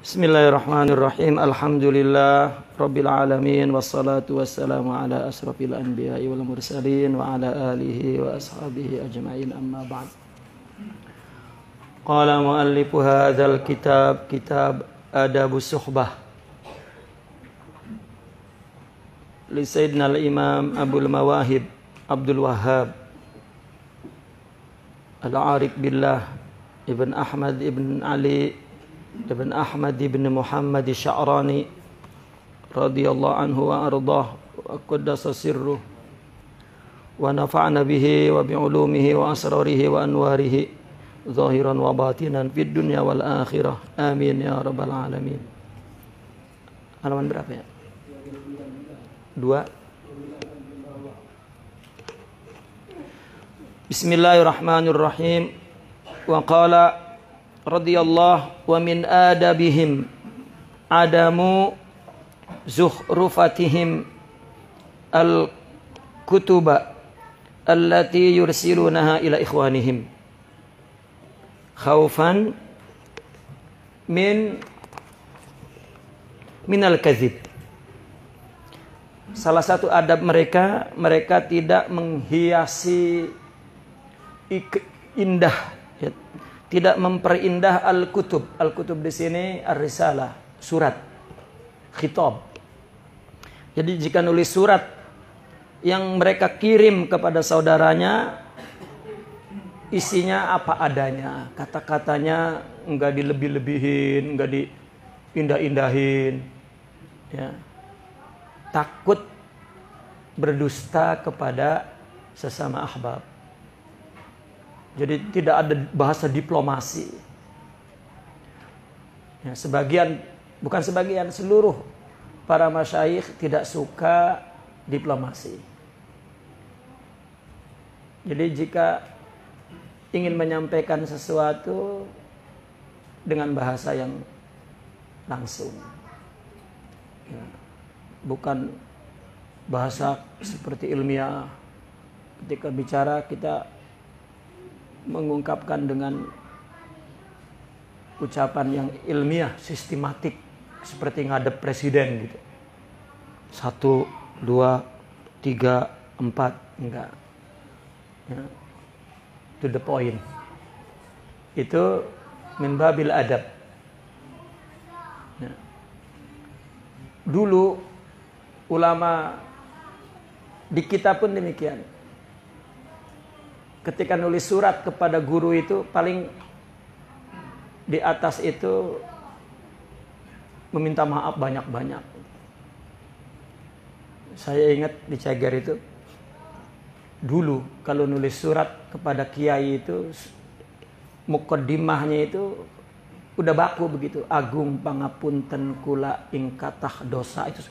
Bismillahirrahmanirrahim. Alhamdulillah Rabbil alamin. Wassalatu wassalamu ala asrafil anbiya'i wal mursalin wa ala alihi wa ashabihi ajma'in, amma ba'd. Qala muallifu hadzal kitab, kitab Adabus Suhbah, li Sayyidina al-Imam Abul Mawahib Abdul Wahhab Al-Arif Billah Ibn Ahmad Ibn Ali Ibn Ahmad Ibn Muhammad Sya'rani radhiyallahu anhu wa ardah wa qaddasa sirruh wa nafa'na bihi wa bi'ulumihi wa asrarihi wa anwarihi zahiran wa batinan fid dunya wal akhirah, amin ya rabbal alamin. Halaman berapa ya? 2. Bismillahirrahmanirrahim. Wa qala radhiyallahu wa min adabihim adamu zuhrufatihim al-kutuba allati yursilunaha ila ikhwanihim khaufan min al-kadzib. Salah satu adab mereka tidak menghiasi indah, ya, tidak memperindah al-kutub. Al-kutub di sini ar-risalah, surat, khitab. Jadi jika nulis surat yang mereka kirim kepada saudaranya, isinya apa adanya, kata-katanya enggak dilebih-lebihin, enggak diindah-indahin, ya. Takut berdusta kepada sesama ahbab. Jadi tidak ada bahasa diplomasi. Ya, seluruh para masyayikh tidak suka diplomasi. Jadi jika ingin menyampaikan sesuatu dengan bahasa yang langsung, ya, bukan bahasa seperti ilmiah. Ketika bicara kita mengungkapkan dengan ucapan yang ilmiah, sistematik, seperti ngadep presiden gitu. 1, 2, 3, 4, enggak. Ya. To the point. Itu min babil adab. Ya. Dulu ulama di kita pun demikian. Ketika nulis surat kepada guru itu paling di atas itu meminta maaf banyak-banyak. Saya ingat di Cagar itu dulu kalau nulis surat kepada kiai itu mukaddimahnya itu udah baku begitu. Agung pangapunten kula ing katah dosa itu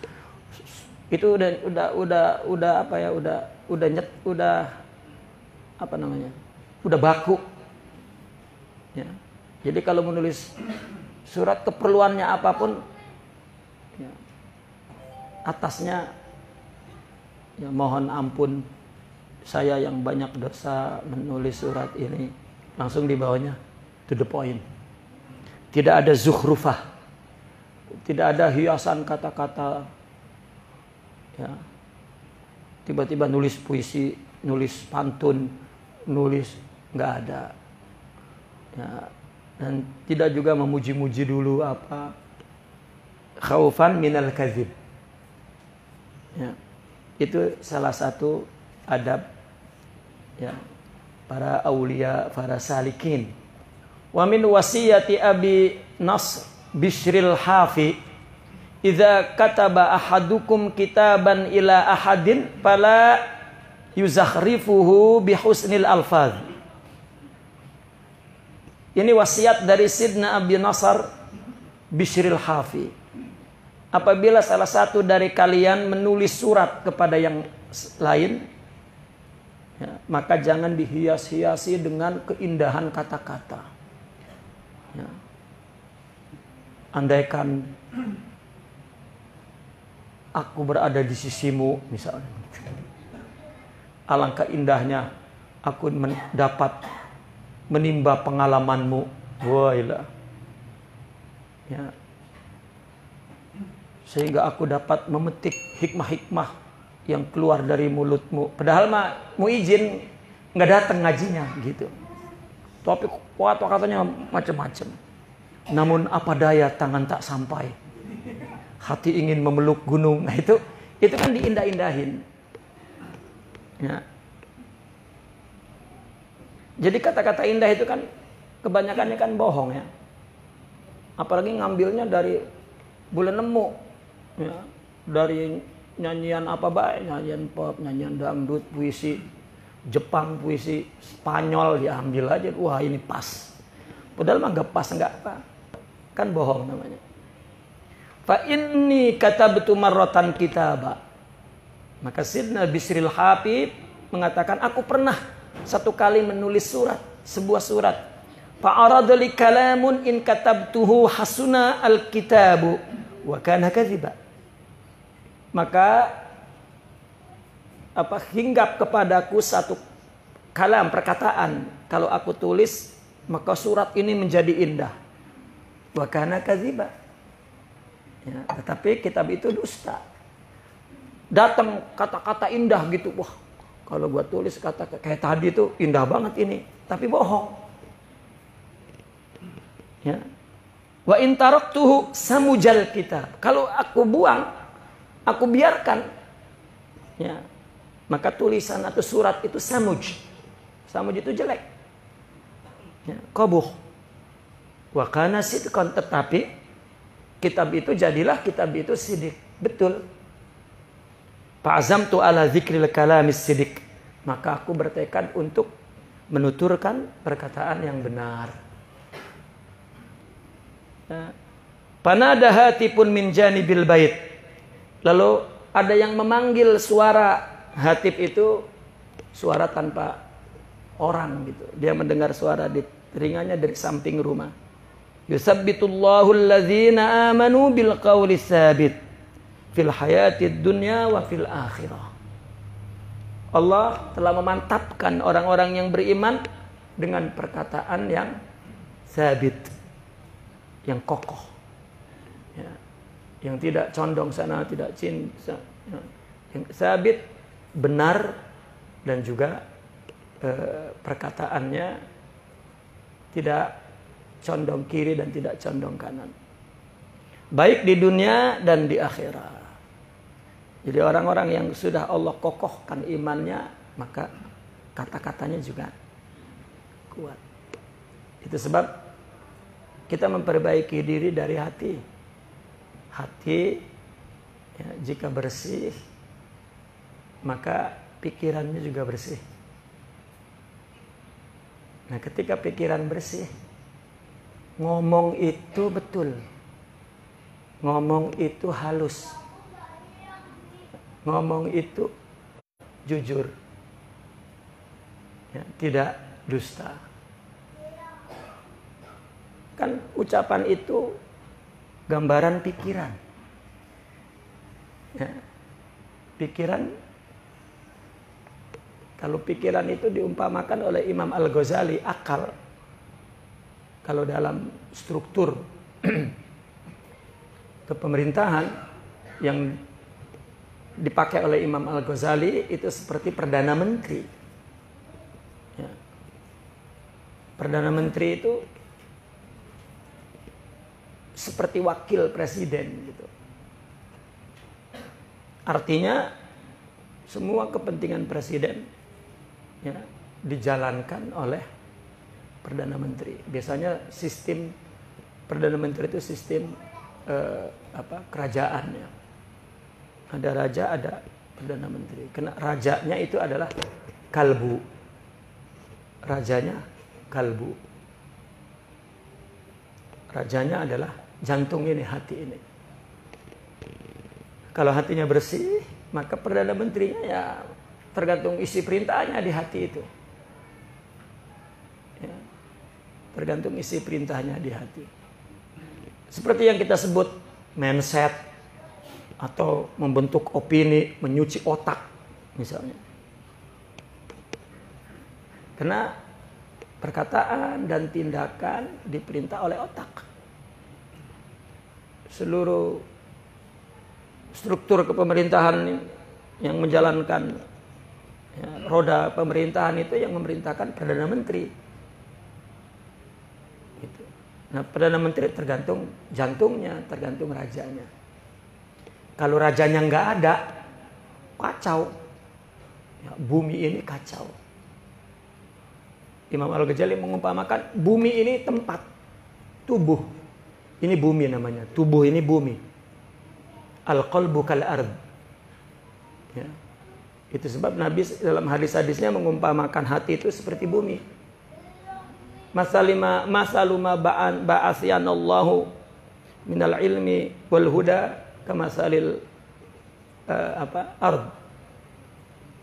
udah baku, ya. Jadi kalau menulis surat keperluannya apapun, ya, atasnya, ya, mohon ampun saya yang banyak dosa menulis surat ini, langsung di bawahnya to the point. Tidak ada zukhrufah, tidak ada hiasan kata-kata, ya. Tiba-tiba nulis puisi, nulis pantun, nulis, nggak ada, ya. Dan tidak juga memuji-muji dulu apa, khaufan minal kadzib, ya. Itu salah satu adab, ya, para aulia, para salikin. Wa min wasiyati Abi Nasr Bishril Hafi, idza kataba ahadukum kitaban ila ahadin fala yuzakhrifuhu bihusnil alfaz. Ini wasiat dari Sidna Abi Nasr Bishril Hafi. Apabila salah satu dari kalian menulis surat kepada yang lain, ya, maka jangan dihias-hiasi dengan keindahan kata-kata, ya. Andaikan aku berada di sisimu, misalnya, alangkah indahnya aku dapat menimba pengalamanmu. Wailah. Ya, sehingga aku dapat memetik hikmah-hikmah yang keluar dari mulutmu. Padahal mah mau izin nggak datang ngajinya gitu. Tapi katanya macam-macam. Namun apa daya tangan tak sampai. Hati ingin memeluk gunung. Nah, itu kan diindah-indahin. Ya. Jadi kata-kata indah itu kan kebanyakannya kan bohong ya. Apalagi ngambilnya dari bulan nemu. Ya. Dari nyanyian apa baik, nyanyian pop, nyanyian dangdut, puisi Jepang, puisi Spanyol diambil aja. Wah, ini pas. Padahal mah enggak pas, enggak apa. Kan bohong namanya. Fa inni katabtu marratan kitaba. Maka Sidna Bisril Habib mengatakan, aku pernah satu kali menulis surat, sebuah surat. Fa arada li kalamun in katabtuhu hasuna al-kitabu wa kana kadhiba. Maka hinggap kepadaku satu kalam, perkataan, kalau aku tulis maka surat ini menjadi indah. Wa kana kadhiba. Ya, tetapi kitab itu dusta. Datang kata-kata indah gitu. Wah, kalau gua tulis kata kayak tadi itu indah banget ini, tapi bohong. Ya. Wa in taraktuhu samujal kitab. Kalau aku buang, aku biarkan, ya, maka tulisan atau surat itu samuj. Samuj itu jelek. Ya, qabuh. Wa kana sidqan, tetapi kitab itu jadilah kitab itu sidik, betul. Fa'azamtu ala dzikril kalamis sidik. Maka aku bertekad untuk menuturkan perkataan yang benar. Panada hatipun min janibil bait. Lalu ada yang memanggil suara. Hatib itu suara tanpa orang gitu. Dia mendengar suara di telinganya dari samping rumah. Yusabbitullahu alladzina amanu bil qawli tsabit fil hayatid dunya wa fil akhirah. Allah telah memantapkan orang-orang yang beriman dengan perkataan yang sabit, yang kokoh, ya, yang tidak condong sana, tidak cinta, ya, yang sabit, benar, dan juga perkataannya tidak condong kiri dan tidak condong kanan, baik di dunia dan di akhirat. Jadi orang-orang yang sudah Allah kokohkan imannya, maka kata-katanya juga kuat. Itu sebab kita memperbaiki diri dari hati. Hati, ya, jika bersih, maka pikirannya juga bersih. Nah, ketika pikiran bersih, ngomong itu betul. Ngomong itu halus. Ngomong itu jujur. Ya, tidak dusta. Kan ucapan itu gambaran pikiran. Ya, pikiran, kalau pikiran itu diumpamakan oleh Imam Al-Ghazali, akal. Kalau dalam struktur kepemerintahan yang dipakai oleh Imam Al-Ghazali itu seperti Perdana Menteri. Ya. Perdana Menteri itu seperti wakil presiden gitu. Artinya semua kepentingan presiden, ya, dijalankan oleh Perdana Menteri. Biasanya sistem Perdana Menteri itu sistem kerajaan, ya. Ada raja, ada Perdana Menteri. Karena rajanya itu adalah kalbu. Rajanya kalbu. Rajanya adalah jantung ini, hati ini. Kalau hatinya bersih, maka Perdana Menterinya ya tergantung isi perintahnya di hati itu. Ya, tergantung isi perintahnya di hati. Seperti yang kita sebut mindset, atau membentuk opini, menyuci otak misalnya. Karena perkataan dan tindakan diperintah oleh otak. Seluruh struktur kepemerintahan yang menjalankan roda pemerintahan itu yang memerintahkan Perdana Menteri. Gitu. Nah, Perdana Menteri tergantung jantungnya, tergantung rajanya. Kalau rajanya nggak ada, kacau. Ya, bumi ini kacau. Imam Al-Ghazali mengumpamakan bumi ini tempat, tubuh. Ini bumi namanya, tubuh ini bumi. Al-qalbu kal ard. Ya. Itu sebab Nabi dalam hadis-hadisnya mengumpamakan hati itu seperti bumi. Masaluma ba'asyanallahu minal ilmi wal huda kamasalil ard.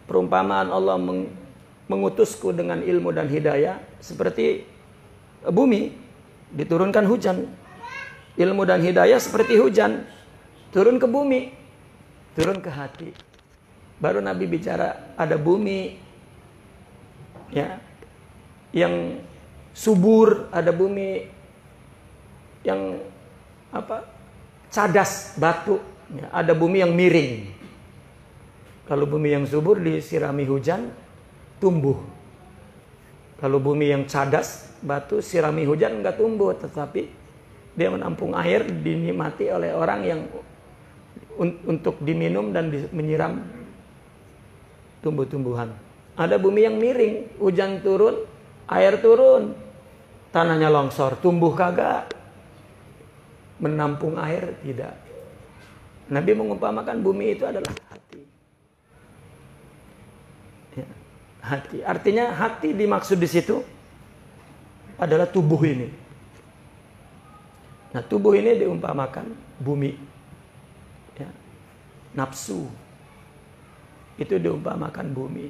Perumpamaan Allah mengutusku dengan ilmu dan hidayah seperti bumi, diturunkan hujan. Ilmu dan hidayah seperti hujan, turun ke bumi, turun ke hati. Baru Nabi bicara ada bumi ya yang subur, ada bumi yang cadas batu, ya, ada bumi yang miring. Kalau bumi yang subur disirami hujan tumbuh. Kalau bumi yang cadas batu sirami hujan enggak tumbuh, tetapi dia menampung air, dinikmati oleh orang yang untuk diminum dan menyiram tumbuh-tumbuhan. Ada bumi yang miring, hujan turun, air turun, tanahnya longsor, tumbuh kagak, menampung air tidak. Nabi mengumpamakan bumi itu adalah hati. Ya, hati, artinya hati dimaksud di situ adalah tubuh ini. Nah, tubuh ini diumpamakan bumi. Ya, nafsu itu diumpamakan bumi.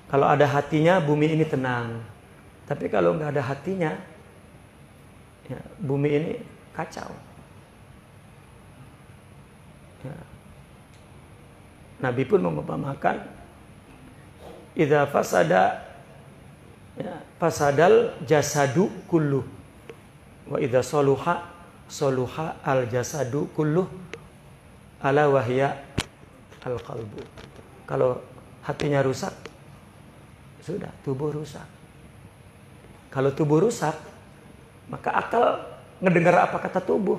Kalau ada hatinya, bumi ini tenang. Tapi kalau nggak ada hatinya, ya, bumi ini kacau. Ya. Nabi pun mengumpamakan, idza fasada, ya, fasadal jasadu kulluh, wa idza soluha al jasadu kulluh, ala wahya al qalbu. Kalau hatinya rusak, sudah tubuh rusak. Kalau tubuh rusak, maka akal ngedengar apa kata tubuh.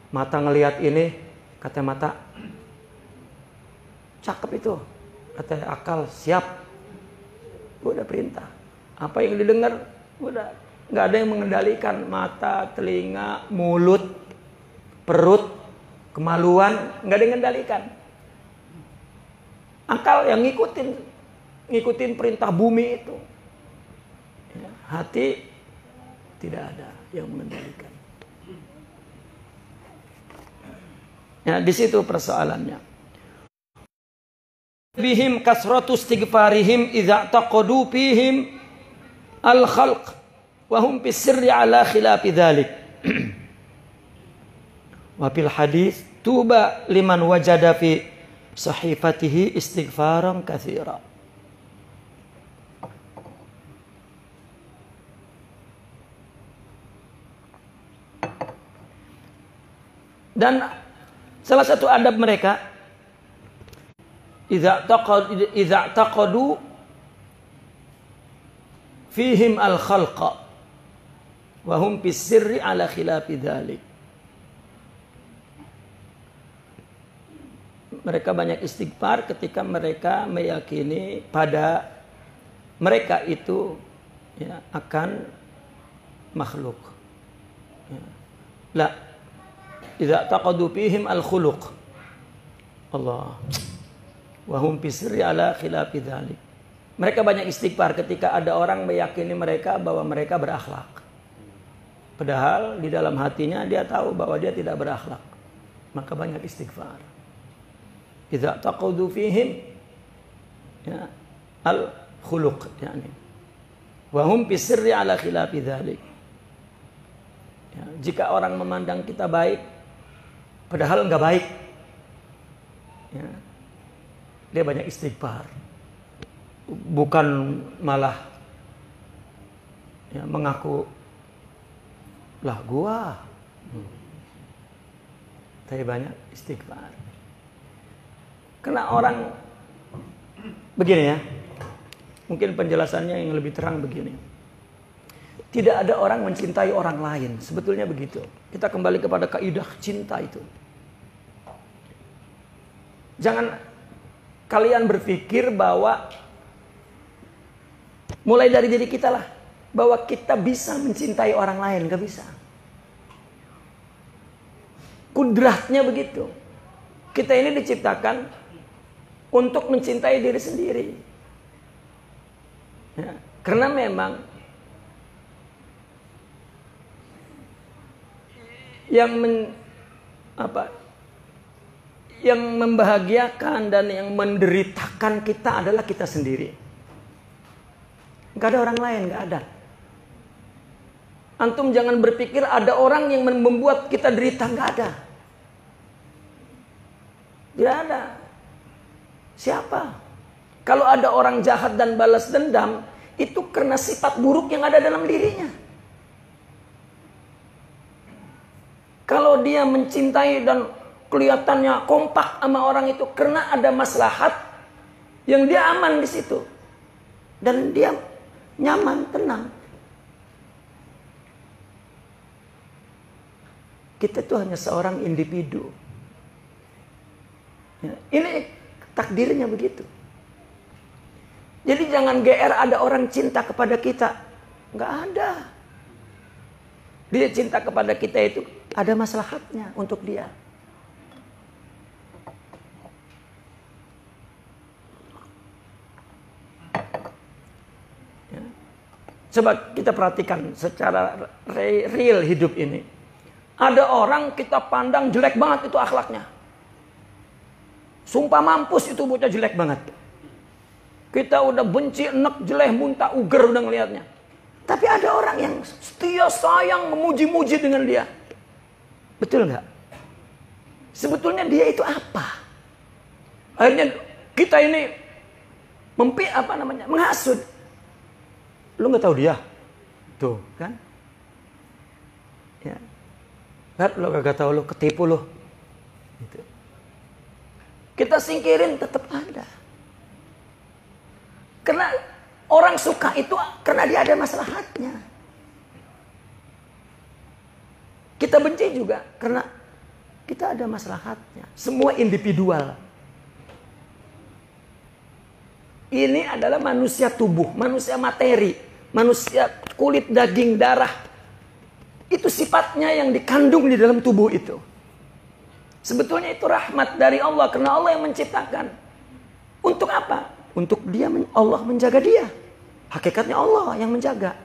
Mata ngelihat ini, kata mata, cakep itu. Kata akal, siap. Udah perintah. Apa yang didengar, udah. Nggak ada yang mengendalikan. Mata, telinga, mulut, perut, kemaluan, nggak ada yang mengendalikan. Akal yang ngikutin perintah bumi itu. Ya, hati tidak ada yang mengendalikan. Ya, di situ persoalannya. Bihim kasratu istighfarihim idza taqadu fihim al-khalq wa hum fi sirri ala khilafi dzalik. Wa fil hadis tuba liman wajada fi sahifatihi istighfaran katsira. Dan salah satu adab mereka, idza taqadu fihim al-khalqa wa hum fis sirri ala khilafi dzalik. Mereka banyak istighfar ketika mereka meyakini pada mereka itu, ya, akan makhluk. Ya. La idza taqadu fihim al-khuluq. Allah. Wa hum fi sirri ala khilafi dzalik. Mereka banyak istighfar ketika ada orang meyakini mereka bahwa mereka berakhlak. Padahal di dalam hatinya dia tahu bahwa dia tidak berakhlak. Maka banyak istighfar. Idza taqadu fihim, ya, al-khuluq, yani. Wa hum fi sirri ala khilafi dzalik. Ya, jika orang memandang kita baik padahal enggak baik, ya, dia banyak istighfar, bukan malah, ya, mengaku lah gua tapi banyak istighfar. Karena orang begini ya, mungkin penjelasannya yang lebih terang begini. Tidak ada orang mencintai orang lain, sebetulnya begitu. Kita kembali kepada kaidah cinta itu. Jangan kalian berpikir bahwa mulai dari diri kita lah, bahwa kita bisa mencintai orang lain, gak bisa. Kudratnya begitu. Kita ini diciptakan untuk mencintai diri sendiri. Ya, karena memang yang membahagiakan dan yang menderitakan kita adalah kita sendiri. Gak ada orang lain, gak ada. Antum jangan berpikir ada orang yang membuat kita derita, gak ada. Tidak ada. Siapa? Kalau ada orang jahat dan balas dendam, itu karena sifat buruk yang ada dalam dirinya. Kalau dia mencintai dan kelihatannya kompak sama orang itu, karena ada maslahat yang dia aman di situ. Dan dia nyaman, tenang. Kita itu hanya seorang individu. Ya, ini takdirnya begitu. Jadi jangan GR ada orang cinta kepada kita. Nggak ada. Dia cinta kepada kita itu ada maslahatnya untuk dia. Ya. Coba kita perhatikan secara real hidup ini. Ada orang kita pandang jelek banget itu akhlaknya. Sumpah mampus itu bocah jelek banget. Kita udah benci, enek, jelek, muntah, uger udah ngelihatnya. Tapi ada orang yang setia, sayang, memuji-muji dengan dia. Betul nggak? Sebetulnya dia itu apa? Akhirnya kita ini menghasut. Lu nggak tahu dia? Tuh kan? Ya. Lo kagak tahu, lo ketipu lo. Gitu. Kita singkirin tetap ada. Karena orang suka itu karena dia ada maslahatnya. Kita benci juga karena kita ada maslahatnya. Semua individual. Ini adalah manusia tubuh, manusia materi, manusia kulit, daging, darah. Itu sifatnya yang dikandung di dalam tubuh itu. Sebetulnya itu rahmat dari Allah, karena Allah yang menciptakan. Untuk apa? Untuk Allah menjaga dia. Hakikatnya Allah yang menjaga.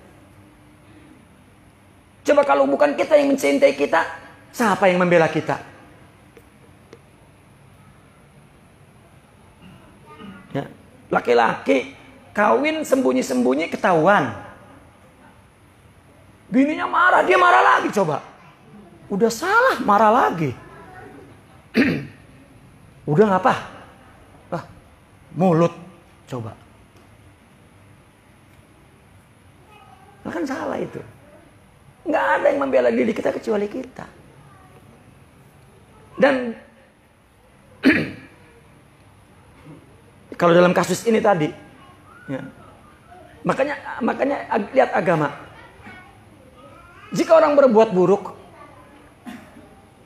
Coba kalau bukan kita yang mencintai kita, siapa yang membela kita? Ya. Laki-laki kawin sembunyi-sembunyi ketahuan. Bininya marah, dia marah lagi coba. Udah salah, marah lagi. Udah ngapa? Mulut coba. Nah, kan salah itu. Nggak ada yang membela diri kita kecuali kita. Dan kalau dalam kasus ini tadi, ya, makanya lihat agama. Jika orang berbuat buruk,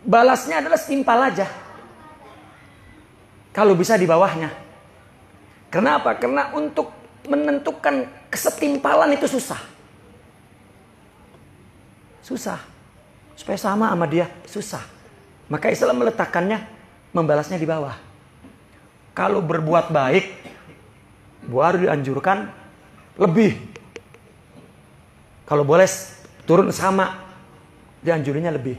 balasnya adalah setimpal aja. Kalau bisa di bawahnya. Kenapa? Karena untuk menentukan kesetimpalan itu susah. Susah. Supaya sama dia, susah. Maka Islam meletakkannya, membalasnya di bawah. Kalau berbuat baik, baru dianjurkan lebih. Kalau boleh turun sama, dianjurinya lebih.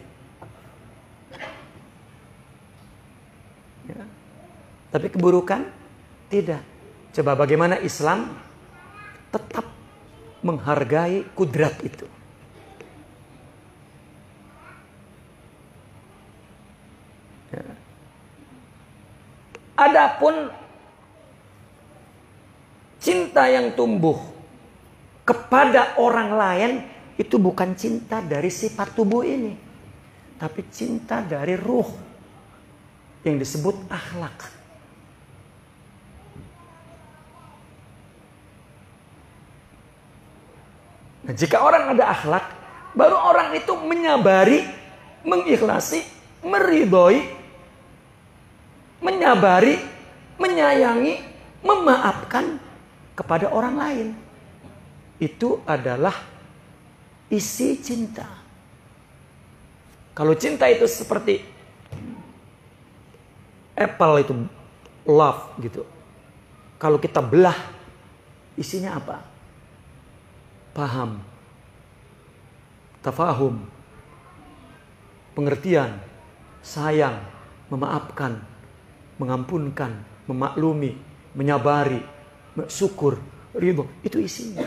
Ya. Tapi keburukan tidak. Coba bagaimana Islam tetap menghargai kudrat itu. Ya. Adapun cinta yang tumbuh kepada orang lain itu bukan cinta dari sifat tubuh ini, tapi cinta dari ruh. yang disebut akhlak. Nah, jika orang ada akhlak, baru orang itu menyabari, mengikhlasi, meridhoi, menyabari, menyayangi, memaafkan kepada orang lain. Itu adalah isi cinta. Kalau cinta itu seperti apple itu love gitu. Kalau kita belah, isinya apa? Paham, tafahum, pengertian, sayang, memaafkan, mengampunkan, memaklumi, menyabari, syukur, ridho. Itu isinya.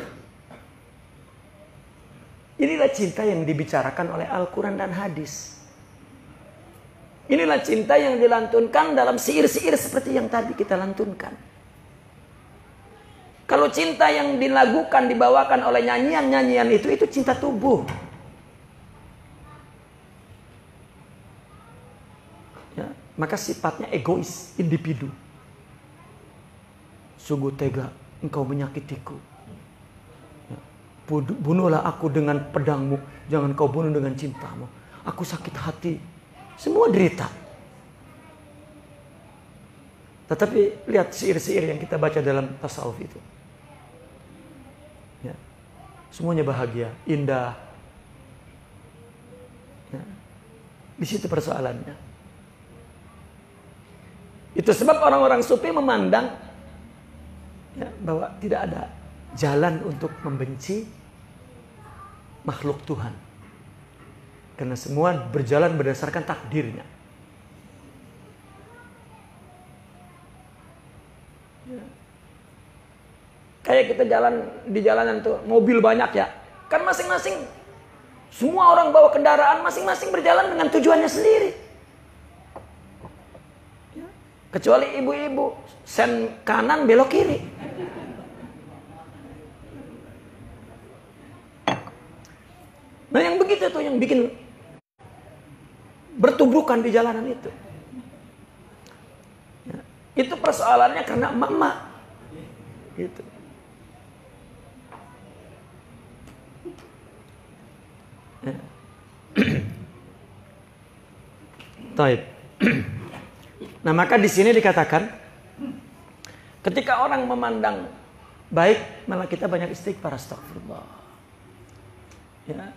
Inilah cinta yang dibicarakan oleh Al-Quran dan hadis. Inilah cinta yang dilantunkan dalam syair-syair seperti yang tadi kita lantunkan. Kalau cinta yang dilagukan, dibawakan oleh nyanyian-nyanyian itu cinta tubuh. Ya, maka sifatnya egois, individu. Sungguh tega engkau menyakitiku. Bunuhlah aku dengan pedangmu, jangan kau bunuh dengan cintamu. Aku sakit hati. Semua derita. Tetapi lihat syair-syair yang kita baca dalam tasawuf itu. Ya. Semuanya bahagia, indah. Ya. Di situ persoalannya. Itu sebab orang-orang sufi memandang ya, bahwa tidak ada jalan untuk membenci makhluk Tuhan. Karena semua berjalan berdasarkan takdirnya. Ya. Kayak kita jalan di jalanan tuh, mobil banyak ya. Kan masing-masing, semua orang bawa kendaraan, masing-masing berjalan dengan tujuannya sendiri. Ya. Kecuali ibu-ibu, sen kanan belok kiri. Nah yang begitu tuh yang bikin bertubuhkan di jalanan itu. Ya, itu persoalannya karena emak-emak. Gitu. Ya. Taib. Nah maka di sini dikatakan ketika orang memandang baik malah kita banyak istighfar, astagfirullah. Ya.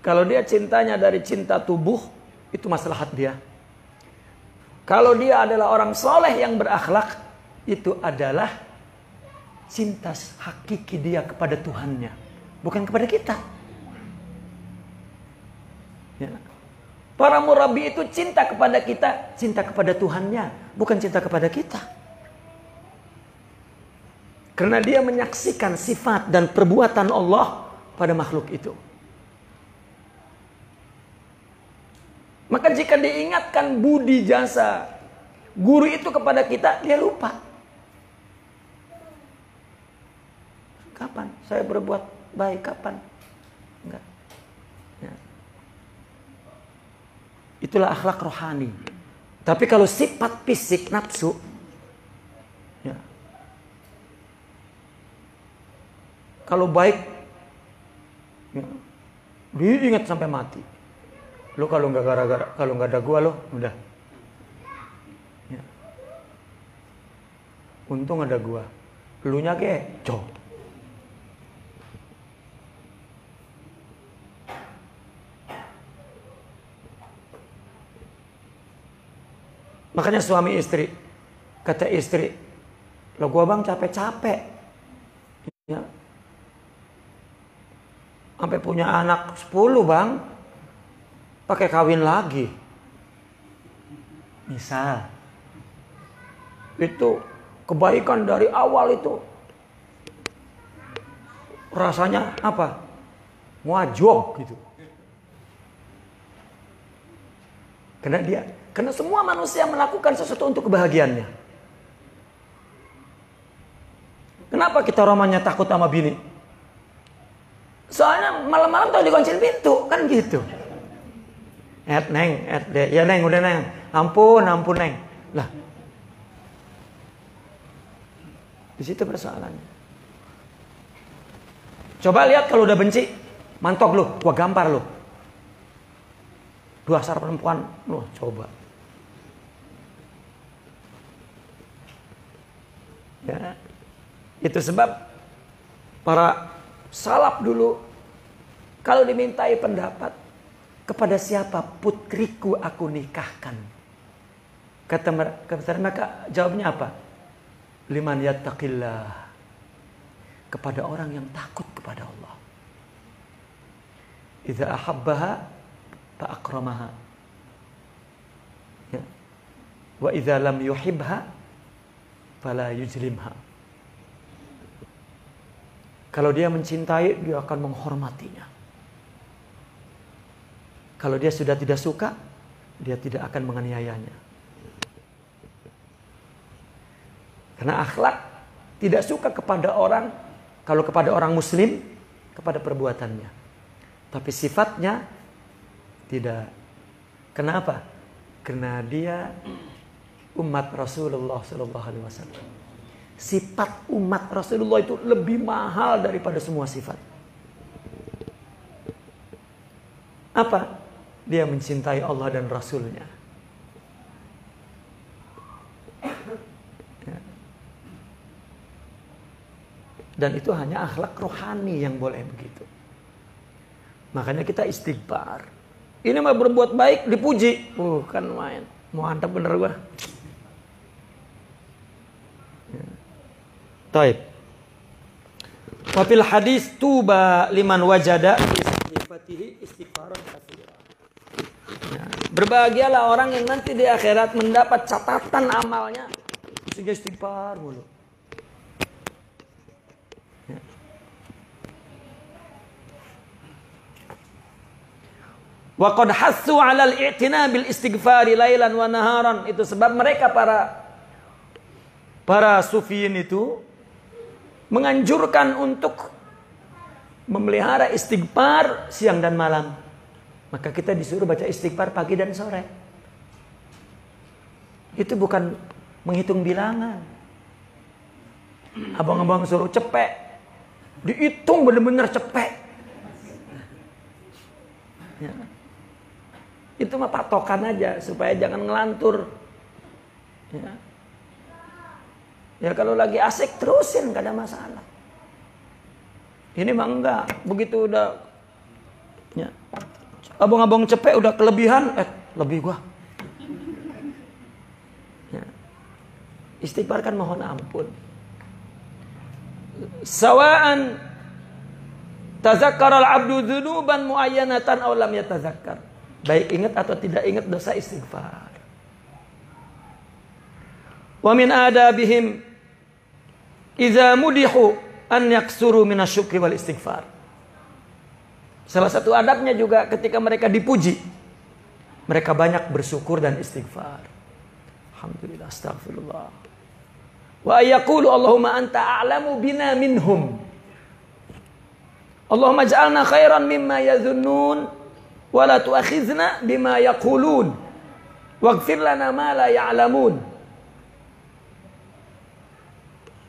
Kalau dia cintanya dari cinta tubuh, itu maslahat dia. Kalau dia adalah orang soleh yang berakhlak, itu adalah cinta hakiki dia kepada Tuhannya, bukan kepada kita. Ya. Para murabi itu cinta kepada kita, cinta kepada Tuhannya, bukan cinta kepada kita. Karena dia menyaksikan sifat dan perbuatan Allah pada makhluk itu. Maka jika diingatkan budi jasa guru itu kepada kita, dia lupa. Kapan saya berbuat baik? Kapan? Enggak. Ya. Itulah akhlak rohani. Tapi kalau sifat fisik, nafsu, ya. Kalau baik, ya, diingat sampai mati. Lo kalau nggak ada gua lo udah. Ya. Untung ada gua. Lunya kecoh. Makanya suami istri, kata istri, lo gua bang capek-capek. Ya. Sampai punya anak 10 bang. Pakai kawin lagi. Misal. Itu kebaikan dari awal itu. Rasanya apa? Wajib gitu. Karena semua manusia melakukan sesuatu untuk kebahagiaannya. Kenapa kita romanya takut sama bini? Soalnya malam-malam tahu dikuncin pintu, kan gitu. Neng, ya neng, udah neng. Ampun neng. Lah, di situ persoalannya. Coba lihat kalau udah benci, mantok lu, gua gampar lu. Dasar perempuan, lu coba. Ya, itu sebab para salaf dulu kalau dimintai pendapat, kepada siapa putriku aku nikahkan? Kata mereka, jawabnya apa? Liman yattaqillah, kepada orang yang takut kepada Allah. Idza ahabbaha fa akramaha. Ya. Wa idza lam yuhibha fala yujlimha. Kalau dia mencintai, dia akan menghormatinya. Kalau dia sudah tidak suka, dia tidak akan menganiayanya. Karena akhlak tidak suka kepada orang, kalau kepada orang muslim, kepada perbuatannya. Tapi sifatnya tidak. Kenapa? Karena dia umat Rasulullah SAW. Sifat umat Rasulullah itu lebih mahal daripada semua sifat. Apa? Dia mencintai Allah dan Rasulnya. Ya. Dan itu hanya akhlak rohani yang boleh begitu. Makanya kita istighfar. Ini mah berbuat baik dipuji. Kan main. Mau antep bener gua. Ya. Taib. Wafil hadis tuba liman wajada fi istighfaran katsira. Berbahagialah orang yang nanti di akhirat mendapat catatan amalnya sehingga istighfar mulu. Ya. Wa qad hassu 'alal i'tina bil istighfari lailan wa naharan. Itu sebab mereka para sufiyin itu menganjurkan untuk memelihara istighfar siang dan malam. Maka kita disuruh baca istighfar pagi dan sore. Itu bukan menghitung bilangan. Abang-abang suruh cepek, dihitung benar-benar cepek. Ya. Itu mah patokan aja supaya jangan ngelantur. Ya. Ya kalau lagi asik terusin, gak ada masalah. Ini mah enggak. Begitu udah ya, abang-abang cepek udah kelebihan, lebih gua. Ya. Istighfar kan mohon ampun. Sawa'an tazakkara al-'abdu dzunuban muayyanatan aw lam yatazakkar. Baik ingat atau tidak ingat dosa istighfar. Wa min adabihim idza mudihu an yaksuru minasyukri wal istighfar. Salah satu adabnya juga ketika mereka dipuji, mereka banyak bersyukur dan istighfar. Alhamdulillah, astagfirullah. Wa yaqulu Allahumma anta a'lamu bina minhum. Allahumma ij'alna khairan mimma yadhunnun wa la tu'akhizna bima yaqulun. Waghfir lana ma la ya'lamun.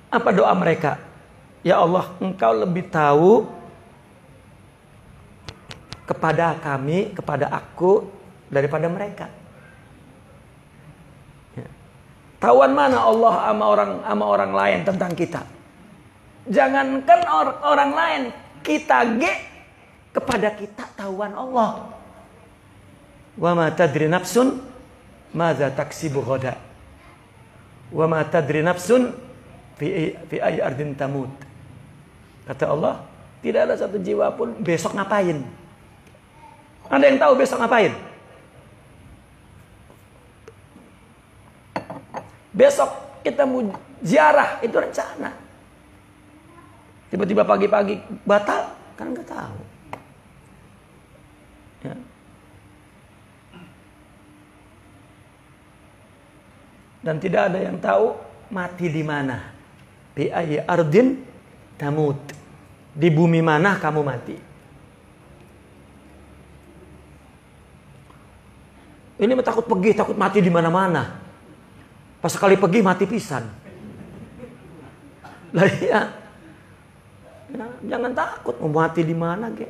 Apa doa mereka? Ya Allah, Engkau lebih tahu kepada kami, kepada aku daripada mereka. Ya. Tahuan mana Allah sama orang lain tentang kita? Jangankan orang lain, kita kepada kita tahuan Allah. Wa ma tadri nafsun madza taksibu ghada. Wa ma tadri nafsun fi ayyi ardin tamut. Kata Allah, tidak ada satu jiwa pun besok ngapain. Ada yang tahu besok ngapain? Besok kita mau ziarah, itu rencana. Tiba-tiba pagi-pagi batal, kan nggak tahu. Ya. Dan tidak ada yang tahu mati di mana. Bi ayyi ardin tamut. Di bumi mana kamu mati? Ini takut pergi, takut mati di mana-mana. Pas sekali pergi mati pisan. Lah iya. Ya, jangan takut mau mati di mana, ge.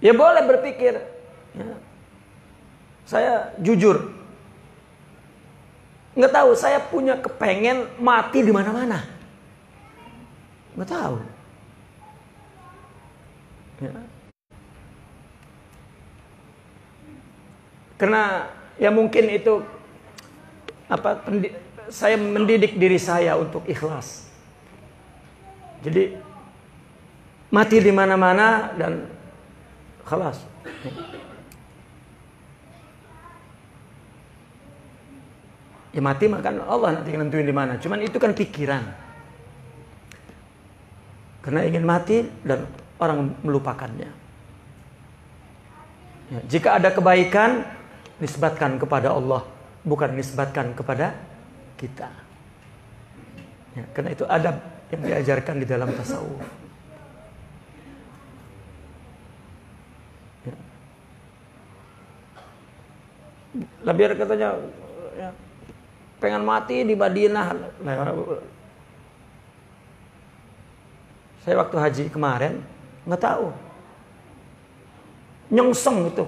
Ya boleh berpikir. Ya. Saya jujur, nggak tahu. Saya punya kepengen mati di mana-mana. Nggak tahu. Ya. Karena ya mungkin itu saya mendidik diri saya untuk ikhlas. Jadi mati di mana-mana dan khalas. Ya mati makan Allah nanti nentuin di mana. Cuman itu kan pikiran. Karena ingin mati dan orang melupakannya. Ya, jika ada kebaikan, nisbatkan kepada Allah, bukan nisbatkan kepada kita. Ya, karena itu adab yang diajarkan di dalam tasawuf. Ya. Lah biar katanya ya, pengen mati di Madinah. Saya waktu haji kemarin nggak tahu, nyongseng itu.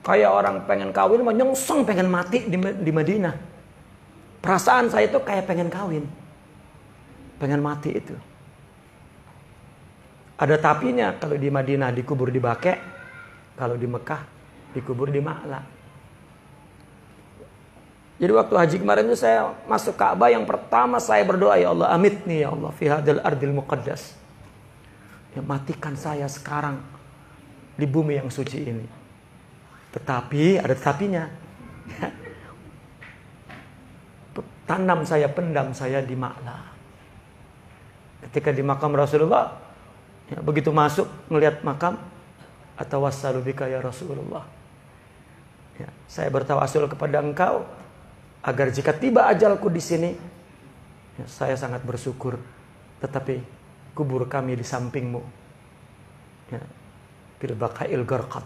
Kayak orang pengen kawin, mah nyongseng pengen mati di Madinah. Perasaan saya itu kayak pengen kawin, pengen mati itu. Ada tapinya kalau di Madinah dikubur di Baqi', kalau di Mekah dikubur di Ma'la. Jadi waktu haji kemarin itu saya masuk Ka'bah, yang pertama saya berdoa, ya Allah, amitni ya Allah fi hadal ardil muqaddas. Ya, matikan saya sekarang di bumi yang suci ini. Tetapi ada tetapinya. Pendam saya di Ma'la. Ketika di makam Rasulullah, ya, begitu masuk melihat makam, atawassalu bika ya Rasulullah. Ya, saya bertawasul kepada engkau agar jika tiba ajalku di sini, ya, saya sangat bersyukur. Tetapi kubur kami di sampingmu. Ya, fil baqa'il gharqad.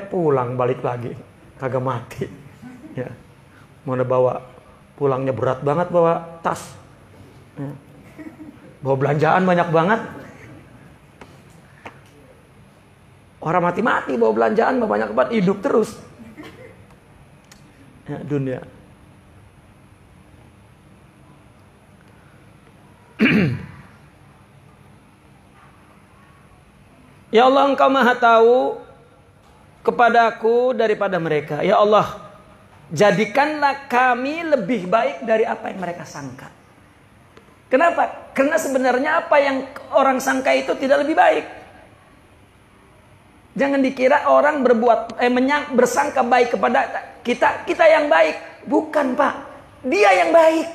Pulang balik lagi, kagak mati. Ya, mau bawa pulangnya berat banget, bawa tas. Ya. Bawa belanjaan banyak banget. Orang mati-mati bawa belanjaan banyak banget, hidup terus. Ya, dunia. Ya Allah, Engkau Maha Tahu kepadaku daripada mereka. Ya Allah, jadikanlah kami lebih baik dari apa yang mereka sangka. Kenapa? Karena sebenarnya apa yang orang sangka itu tidak lebih baik. Jangan dikira orang bersangka baik kepada kita yang baik. Bukan, Pak. Dia yang baik.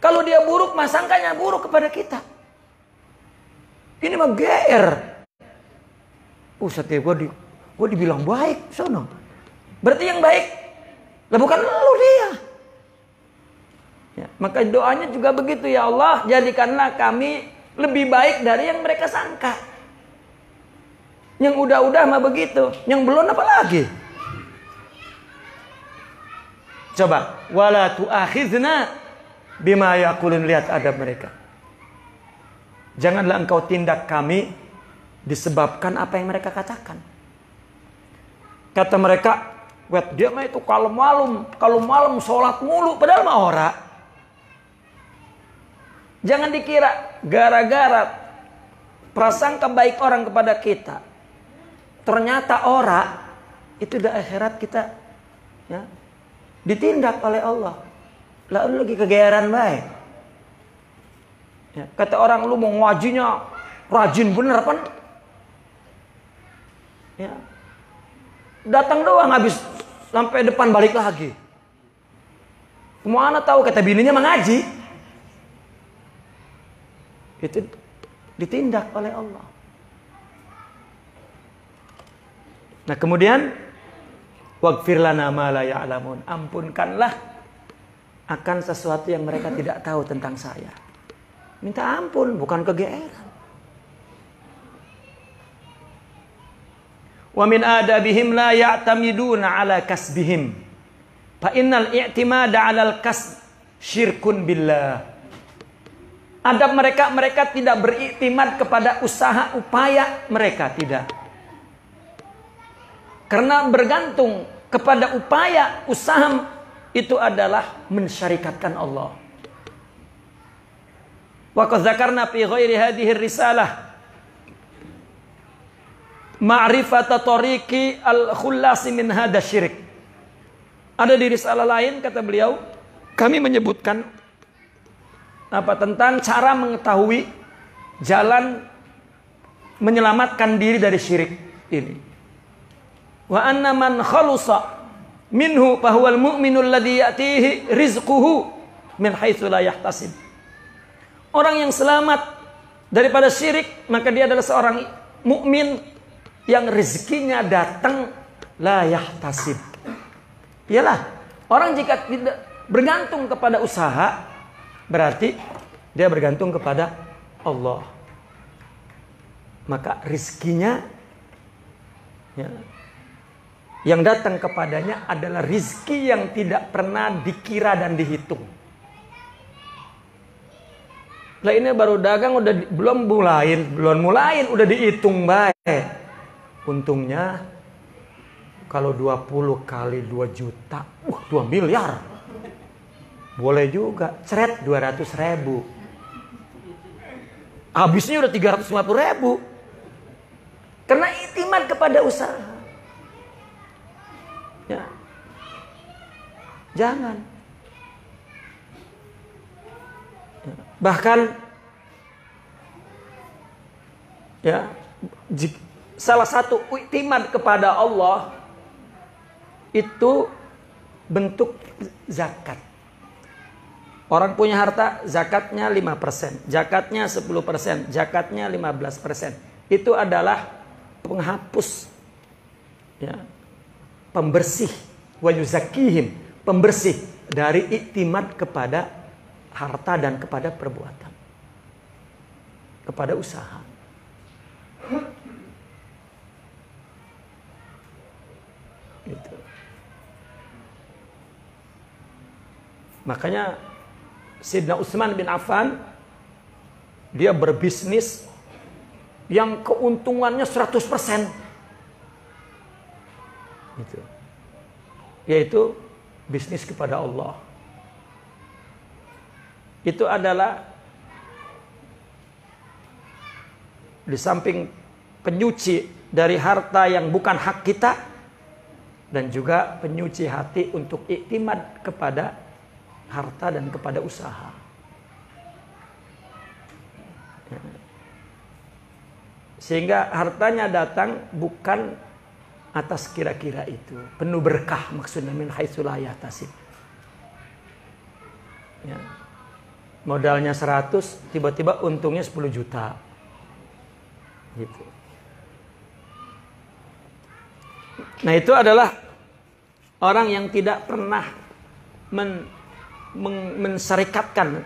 Kalau dia buruk, mah sangkanya buruk kepada kita. Ini mah GR. Ustaz, gue dibilang baik, sono. Berarti yang baik, lah bukan lu dia. Ya, maka doanya juga begitu, ya Allah, jadikanlah kami lebih baik dari yang mereka sangka. Yang udah-udah mah begitu, yang belum apa lagi? Coba, wala tu'akhizna bima yaqulun, lihat adab mereka. Janganlah engkau tindak kami disebabkan apa yang mereka katakan. Kata mereka, dia mah itu kalau malam sholat mulu, padahal mah ora. Jangan dikira gara-gara prasangka baik orang kepada kita, ternyata ora, itu di akhirat kita ya, ditindak oleh Allah. Lalu lagi kegeeran baik. Ya, kata orang, lu mau ngajinya rajin bener kan? Ya. Datang doang, habis sampai depan balik lagi. Kemana tahu, kata bininya mengaji. Itu ditindak oleh Allah. Nah kemudian, waghfir lana ma la ya'lamun, ampunkanlah akan sesuatu yang mereka tidak tahu tentang saya. Minta ampun, bukan kegeeran. Wa min adabihim la ya'tamiduna ala kasbihim. Fa innal i'timada 'alal kasb syirkun billah. Adab mereka tidak beriktimad kepada usaha upaya mereka, tidak. Karena bergantung kepada upaya usaha itu adalah mensyarikatkan Allah. Wa qad dzakarna fi ghairi hadhihi risalah ma'rifata tariqi al-khullas min hadha syirik. Ada di risalah lain kata beliau, kami menyebutkan tentang cara mengetahui jalan menyelamatkan diri dari syirik ini. Wa anna man khalusa minhu fa huwal mu'minul ladzi ya'tihi rizquhu min haitsu la yahtasib. Orang yang selamat daripada syirik, maka dia adalah seorang mukmin yang rezekinya datang la yahtasib. Iyalah, orang jika tidak bergantung kepada usaha, berarti dia bergantung kepada Allah. Maka rezekinya yang datang kepadanya adalah rezeki yang tidak pernah dikira dan dihitung. Lah ini baru dagang belum mulai udah dihitung baik. Untungnya kalau 20 kali 2 juta, 2 miliar. Boleh juga, ceret 200.000. Habisnya udah 350.000. Karena iktimat kepada usaha. Ya. Jangan. Ya. Bahkan ya, salah satu iktimat kepada Allah itu bentuk zakat. Orang punya harta, zakatnya 5%, zakatnya 10%, zakatnya 15%. Itu adalah penghapus, ya, pembersih, wa yuzakihim, pembersih dari iktimat kepada harta dan kepada perbuatan, kepada usaha. Gitu. Makanya Sayyidina Utsman bin Affan dia berbisnis yang keuntungannya 100%. Gitu. Yaitu bisnis kepada Allah. Itu adalah di samping penyuci dari harta yang bukan hak kita, dan juga penyuci hati untuk iktimad kepada harta dan kepada usaha. Sehingga hartanya datang bukan atas kira-kira itu. Penuh berkah maksudnya, min haitsu la yahtasib. Ya. Modalnya 100, tiba-tiba untungnya 10 juta. Gitu. Nah, itu adalah orang yang tidak pernah mensyarikatkan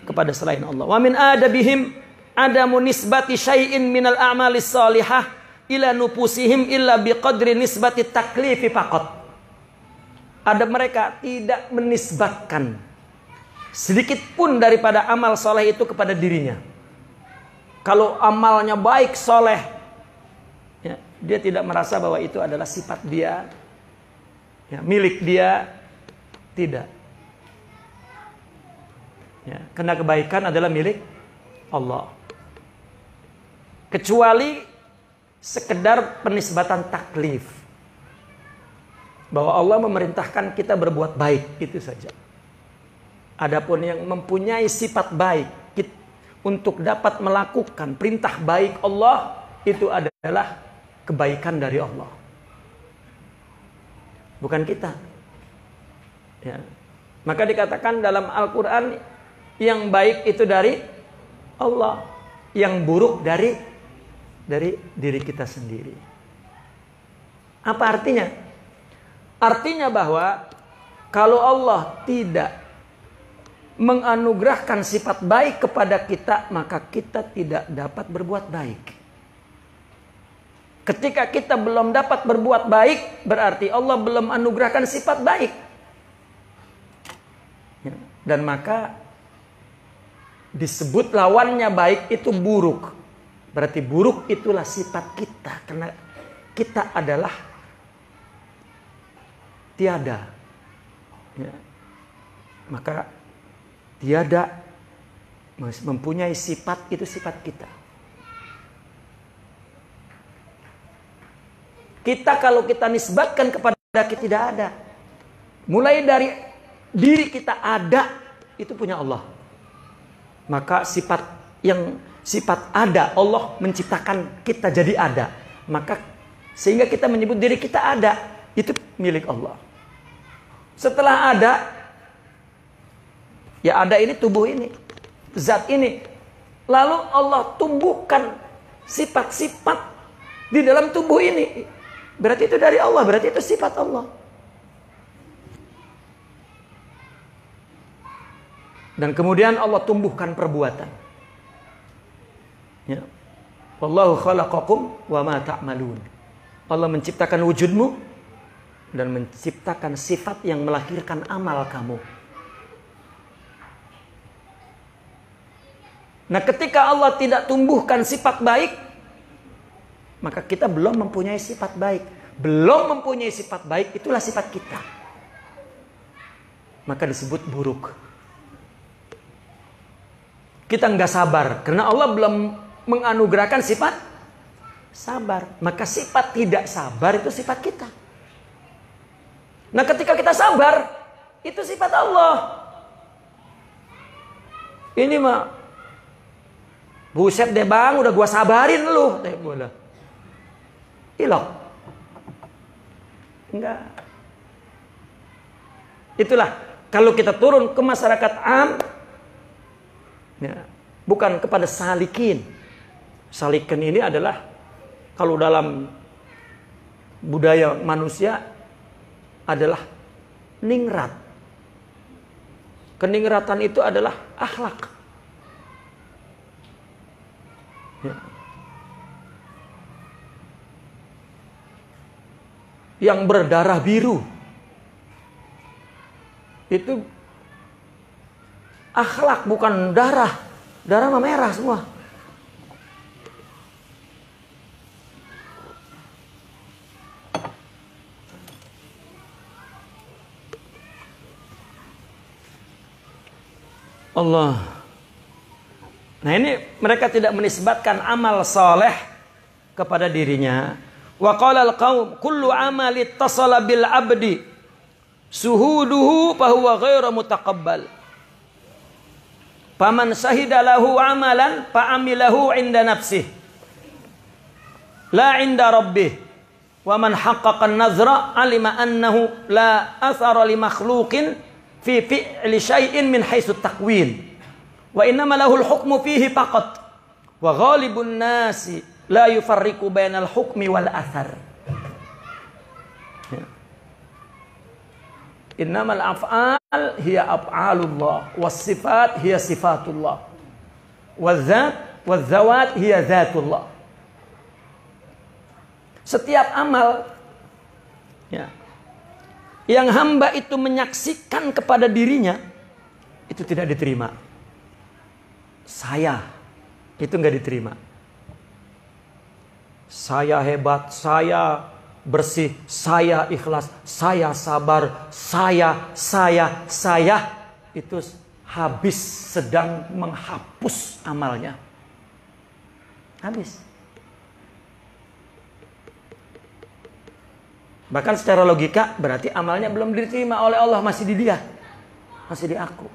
kepada selain Allah. Wa min adabihim adamu nisbati syai'in minal a'malis salihah ila nufusihim illa biqadri nisbati taklifi faqat. Adab mereka tidak menisbatkan sedikit pun daripada amal soleh itu kepada dirinya. Kalau amalnya baik, soleh, ya, dia tidak merasa bahwa itu adalah sifat dia, ya, milik dia. Tidak. Ya, karena kebaikan adalah milik Allah. Kecuali sekedar penisbatan taklif. Bahwa Allah memerintahkan kita berbuat baik, itu saja. Adapun yang mempunyai sifat baik untuk dapat melakukan perintah baik Allah, itu adalah kebaikan dari Allah. Bukan kita. Ya. Maka dikatakan dalam Al-Quran, yang baik itu dari Allah, yang buruk dari diri kita sendiri. Apa artinya? Artinya bahwa Kalau Allah tidak menganugerahkan sifat baik kepada kita, maka kita tidak dapat berbuat baik. Ketika kita belum dapat berbuat baik, berarti Allah belum anugerahkan sifat baik. Dan maka disebut lawannya baik itu buruk. Berarti buruk itulah sifat kita. Karena kita adalah tiada. Ya. Maka tiada mempunyai sifat, itu sifat kita. Kita kalau kita nisbatkan kepada kita tidak ada. Mulai dari diri kita ada, itu punya Allah. Maka sifat ada, Allah menciptakan kita jadi ada. Maka sehingga kita menyebut diri kita ada, itu milik Allah. Setelah ada, ya ada ini tubuh ini, zat ini. Lalu Allah tumbuhkan sifat-sifat di dalam tubuh ini. Berarti itu dari Allah, berarti itu sifat Allah. Dan kemudian Allah tumbuhkan perbuatan. Ya. Wallahu khalaqakum wa ma ta'malun. Allah menciptakan wujudmu dan menciptakan sifat yang melahirkan amal kamu. Nah, ketika Allah tidak tumbuhkan sifat baik, maka kita belum mempunyai sifat baik. Belum mempunyai sifat baik, itulah sifat kita. Maka disebut buruk. Kita nggak sabar karena Allah belum menganugerahkan sifat sabar. Maka sifat tidak sabar itu sifat kita. Nah, ketika kita sabar, itu sifat Allah. Ini mah buset deh bang, udah gua sabarin lu. Ilok. Enggak. Itulah kalau kita turun ke masyarakat am, ya, bukan kepada salikin. Salikin ini adalah kalau dalam budaya manusia adalah ningrat. Keningratan itu adalah akhlak. Ya. Yang berdarah biru itu akhlak, bukan darah. Darah mah merah semua. Allah. Nah, ini mereka tidak menisbatkan amal soleh kepada dirinya. Wa qala al-qaum kullu amali ittasala bil abdi suhuduhu fa huwa ghairu mutaqabbal. Faman syahida lahu amalan fa amilahu inda nafsih la inda rabbih wa man haqqaqa an-nazra alima annahu la athara li makhluqin fi fi'li syai'in min haitsu takwin wa innama lahul hukmu fihi faqat wa ghalibun nasi la yufarriqu bainal hukmi wal athar. Ya. Innamal af'al hiya af'alullah was sifat hiya sifatullah waz zat waz zawat hiya zatullah. Setiap amal, ya, yang hamba itu menyaksikan kepada dirinya itu tidak diterima. Saya itu enggak diterima. Saya hebat, saya bersih, saya ikhlas, saya sabar, saya itu habis sedang menghapus amalnya. Habis. Bahkan secara logika berarti amalnya belum diterima oleh Allah, masih di dia, masih di aku.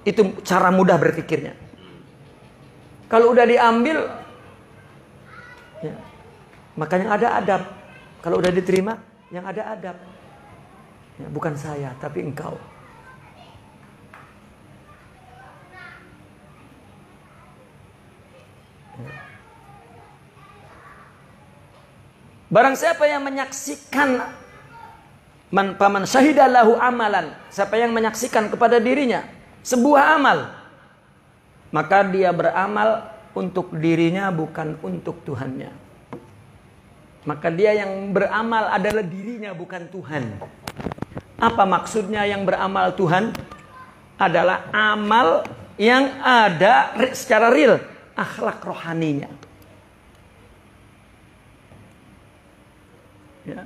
Itu cara mudah berpikirnya. Kalau udah diambil, ya, makanya ada adab. Kalau udah diterima, yang ada adab. Ya, bukan saya, tapi engkau. Ya. Barang siapa yang menyaksikan Paman syahidalahu amalan, siapa yang menyaksikan kepada dirinya sebuah amal, maka dia beramal untuk dirinya bukan untuk Tuhannya. Maka dia yang beramal adalah dirinya bukan Tuhan. Apa maksudnya yang beramal Tuhan? Adalah amal yang ada secara real, akhlak rohaninya. Ya.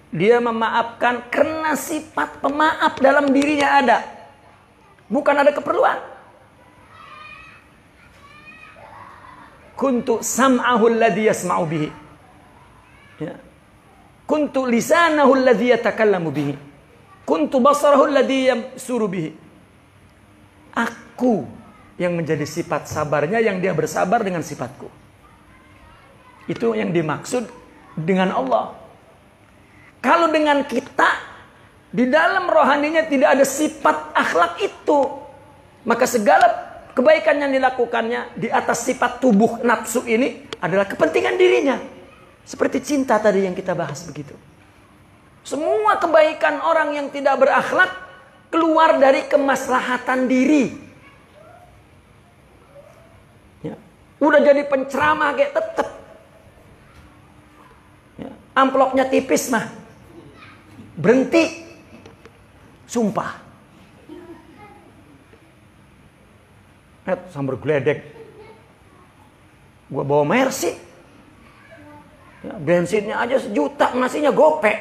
Dia memaafkan karena sifat pemaaf dalam dirinya ada. Bukan ada keperluan. Kuntu sam'ahu alladhi yasma'u bihi. Ya. Kuntu lisanahu alladhi yatakallamu bihi. Kuntu basarahu alladhi yabsuru bihi. Aku yang menjadi sifat sabarnya, yang dia bersabar dengan sifatku. Itu yang dimaksud dengan Allah. Kalau dengan kita, di dalam rohaninya tidak ada sifat akhlak itu, maka segala kebaikan yang dilakukannya di atas sifat tubuh nafsu ini adalah kepentingan dirinya. Seperti cinta tadi yang kita bahas begitu. Semua kebaikan orang yang tidak berakhlak keluar dari kemaslahatan diri. Ya. Udah jadi penceramah kayak tetep. Ya. Amplopnya tipis mah. Berhenti. Sumpah. Sambar geledek. Gua bawa Mercy. Ya, bensinnya aja 1 juta, nasinya gopek.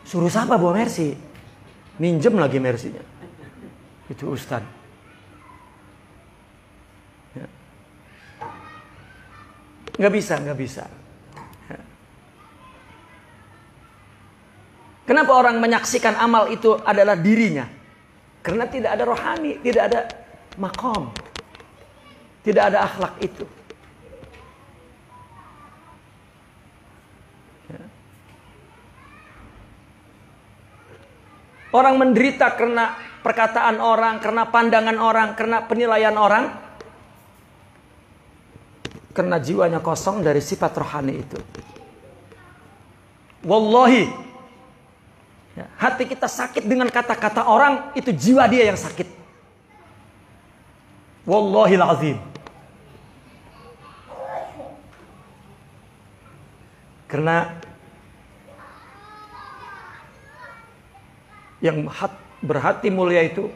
Suruh siapa bawa Mercy? Minjem lagi Mercy-nya. Itu Ustaz. Ya. Nggak bisa. Kenapa orang menyaksikan amal itu adalah dirinya? Karena tidak ada rohani, tidak ada makom, tidak ada akhlak itu. Ya. Orang menderita karena perkataan orang, karena pandangan orang, karena penilaian orang, karena jiwanya kosong dari sifat rohani itu. Wallahi, hati kita sakit dengan kata-kata orang, itu jiwa dia yang sakit. Wallahil azim. Karena yang berhati mulia itu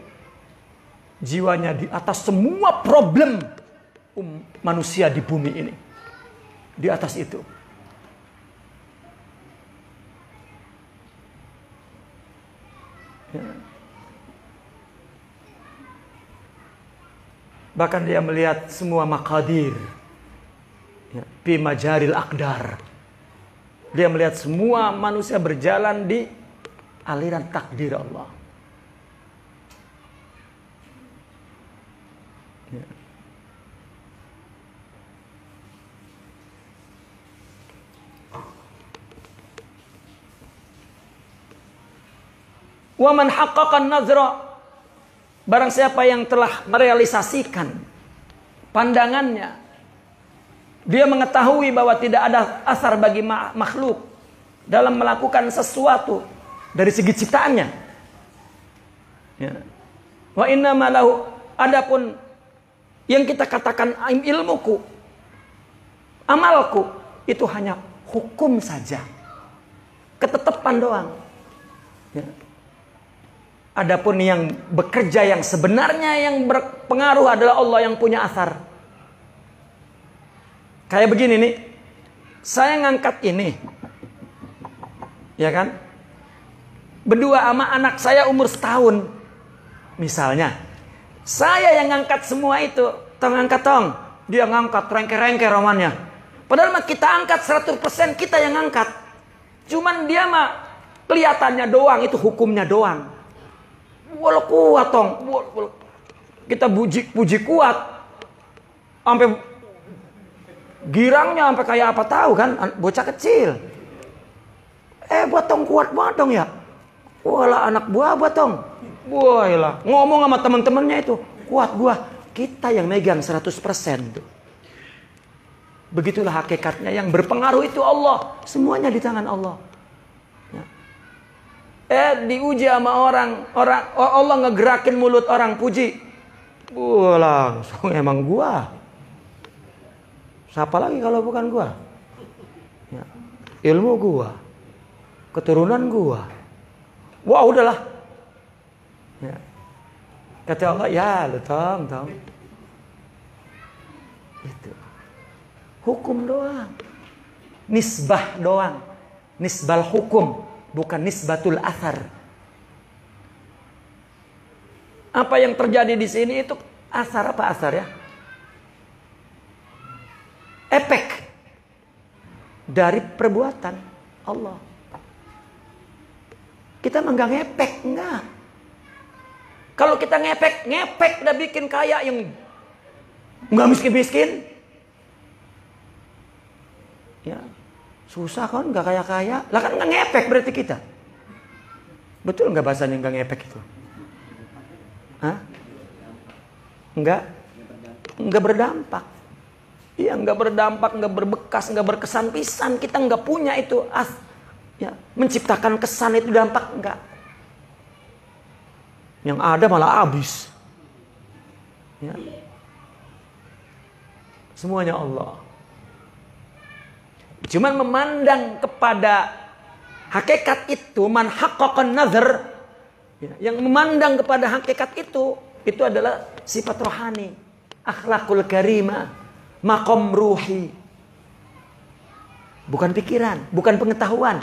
jiwanya di atas semua problem manusia di bumi ini. Di atas itu. Ya. Bahkan dia melihat semua maqadir, ya, fi majaril aqdar. Dia melihat semua manusia berjalan di aliran takdir Allah. Ya. Wa man haqqaqan nazra, barang siapa yang telah merealisasikan pandangannya, dia mengetahui bahwa tidak ada asar bagi makhluk dalam melakukan sesuatu dari segi ciptaannya. Ya. Wa inna malahu, adapun yang kita katakan ilmuku, amalku, itu hanya hukum saja, ketetapan doang. Ya. Adapun yang bekerja yang sebenarnya yang berpengaruh adalah Allah yang punya asar. Kayak begini nih, saya ngangkat ini, ya kan? Berdua sama anak saya umur 1 tahun, misalnya. Saya yang ngangkat semua itu, tong angkat tong, dia ngangkat rengke-rengke romannya. Padahal mah kita angkat 100%, kita yang ngangkat. Cuman dia mah kelihatannya doang, itu hukumnya doang. Walau kuat tong, kita puji kuat, sampai girangnya sampai kayak apa tahu kan, bocah kecil. Buat tong kuat banget dong ya. Walah anak buah buat tong, lah ngomong sama teman-temannya itu kuat gua. Kita yang megang 100% tuh. Begitulah hakikatnya, yang berpengaruh itu Allah. Semuanya di tangan Allah. Diuji sama orang Allah ngegerakin mulut orang puji. Langsung emang gua. Siapa lagi kalau bukan gua? Ya. Ilmu gua, keturunan gua. Wah udahlah. Ya. Kata Allah, ya lu tong. Itu. Hukum doang. Nisbah doang. Nisbal hukum, bukan nisbatul athar. Apa yang terjadi di sini itu asar apa asar ya? Efek dari perbuatan Allah. Kita enggak ngepek, enggak. Kalau kita ngepek udah bikin kaya yang enggak miskin-miskin. Ya, susah kan, enggak kaya-kaya. Lah kan enggak ngepek berarti kita. Betul enggak bahasanya enggak ngepek itu? Hah? Enggak berdampak. Iya, enggak berdampak, enggak berbekas, enggak berkesan pisan. Kita enggak punya itu ya, menciptakan kesan itu dampak enggak. Yang ada malah habis. Ya. Semuanya Allah. Cuman memandang kepada hakikat itu, man haqqaqan nazar, yang memandang kepada hakikat itu adalah sifat rohani, akhlakul karimah, maqam ruhi. Bukan pikiran, bukan pengetahuan.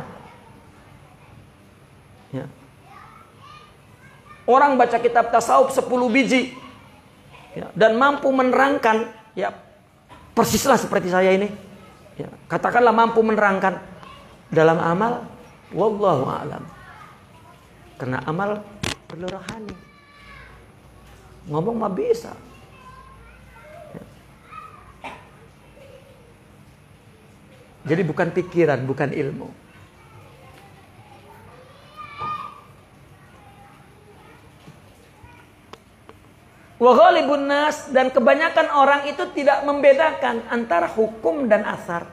Ya. Orang baca kitab tasawuf 10 biji ya, dan mampu menerangkan, ya persislah seperti saya ini. Ya, katakanlah mampu menerangkan dalam amal, wallahu a'lam. Karena amal perlu rohani. Ngomong mah bisa. Ya. Jadi bukan pikiran, bukan ilmu. Wa ghalibun nas, dan kebanyakan orang itu tidak membedakan antara hukum dan asar.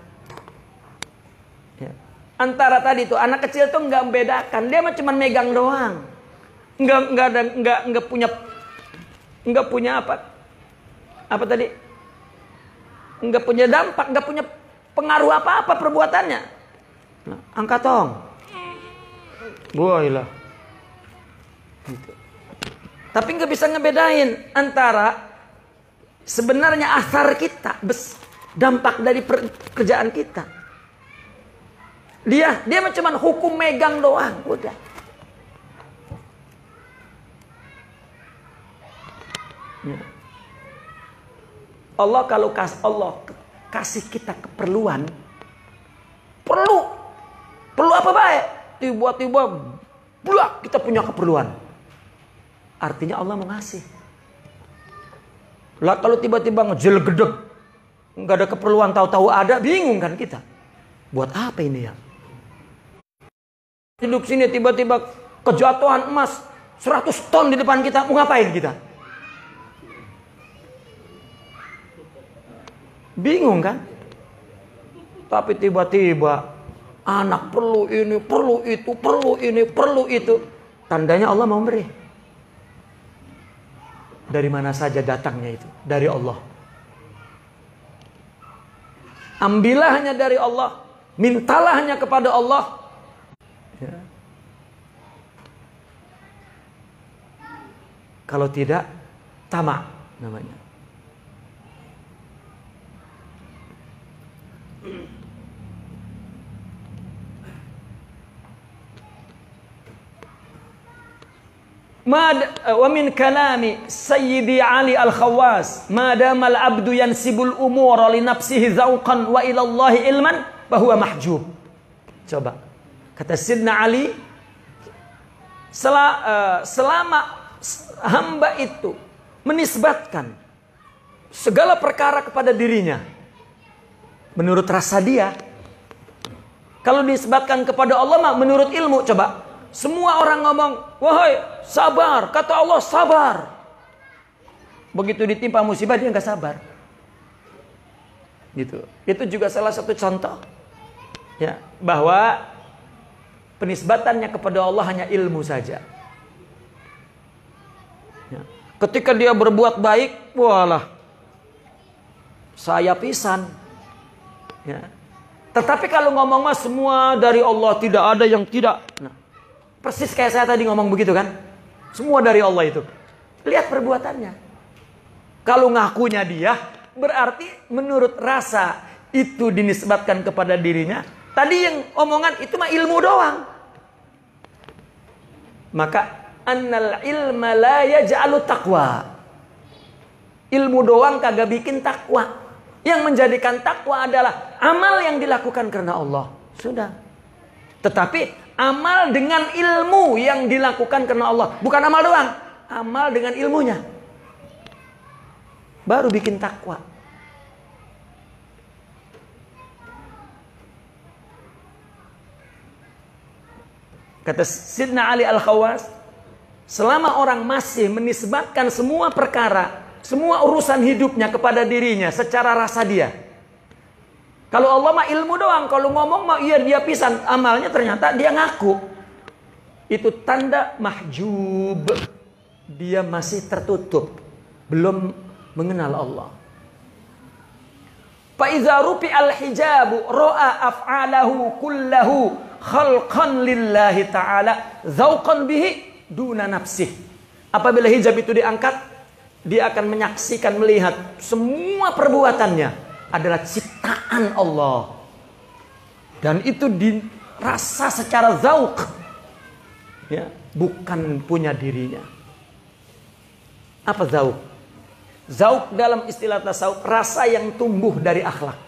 Ya. Antara tadi tuh anak kecil tuh nggak membedakan, dia mah cuma megang doang, nggak punya apa tadi, nggak punya dampak, nggak punya pengaruh apa perbuatannya. Nah, angkat tong, boilah. Gitu. Tapi nggak bisa ngebedain antara sebenarnya asar kita, dampak dari pekerjaan kita. Dia cuma hukum megang doang, udah. Ya. Allah kalau kasih kita keperluan, perlu apa baik? Tiba-tiba blak kita punya keperluan. Artinya Allah mau ngasih. Lah kalau tiba-tiba ngejelegedeg, nggak ada keperluan, tahu-tahu ada, bingung kan kita. Buat apa ini ya? Hidup sini tiba-tiba kejatuhan emas 100 ton di depan kita, mau ngapain kita? Bingung kan? Tapi tiba-tiba anak perlu ini, perlu itu, perlu ini, perlu itu. Tandanya Allah mau beri. Dari mana saja datangnya itu? Dari Allah. Ambillah hanya dari Allah. Mintalah hanya kepada Allah. Ya. Kalau tidak, tamak namanya. Wa min kalami Sayyidi Ali Al-Khawas, ma damal abdu yansibul umura li nafsihi zauqan wa ila Allahi ilman bahwa mahjub. Coba kata Sayyidina Ali, selama hamba itu menisbatkan segala perkara kepada dirinya menurut rasa dia, kalau dinisbatkan kepada Allah mah menurut ilmu. Coba semua orang ngomong, wahai sabar, kata Allah sabar. Begitu ditimpa musibah dia nggak sabar. Gitu. Itu juga salah satu contoh ya, bahwa penisbatannya kepada Allah hanya ilmu saja. Ya. Ketika dia berbuat baik, walah, saya pisan. Ya. Tetapi kalau ngomong mah semua dari Allah, tidak ada yang tidak. Nah, persis kayak saya tadi ngomong begitu kan. Semua dari Allah itu. Lihat perbuatannya. Kalau ngakunya dia, berarti menurut rasa itu dinisbatkan kepada dirinya. Tadi yang omongan itu mah ilmu doang. Maka annal ilma la yaj'alu taqwa. Ilmu doang kagak bikin takwa. Yang menjadikan takwa adalah amal yang dilakukan karena Allah. Sudah. Tetapi amal dengan ilmu yang dilakukan karena Allah. Bukan amal doang. Amal dengan ilmunya. Baru bikin takwa. Kata Sidna Ali Al-Khawas, selama orang masih menisbatkan semua perkara, semua urusan hidupnya kepada dirinya secara rasa dia. Kalau Allah mah ilmu doang, kalau ngomong mah iya dia pisan, amalnya ternyata dia ngaku. Itu tanda mahjub. Dia masih tertutup, belum mengenal Allah. Fa iza rufi al-hijabu ra'a af'alahu kullahu khalqan lillahi ta'ala dzauqan bihi duna nafsih. Apabila hijab itu diangkat, dia akan menyaksikan, melihat semua perbuatannya adalah ciptaan Allah. Dan itu dirasa secara zauq, ya, bukan punya dirinya. Apa zauq? Zauq dalam istilah tasawuf, rasa yang tumbuh dari akhlak.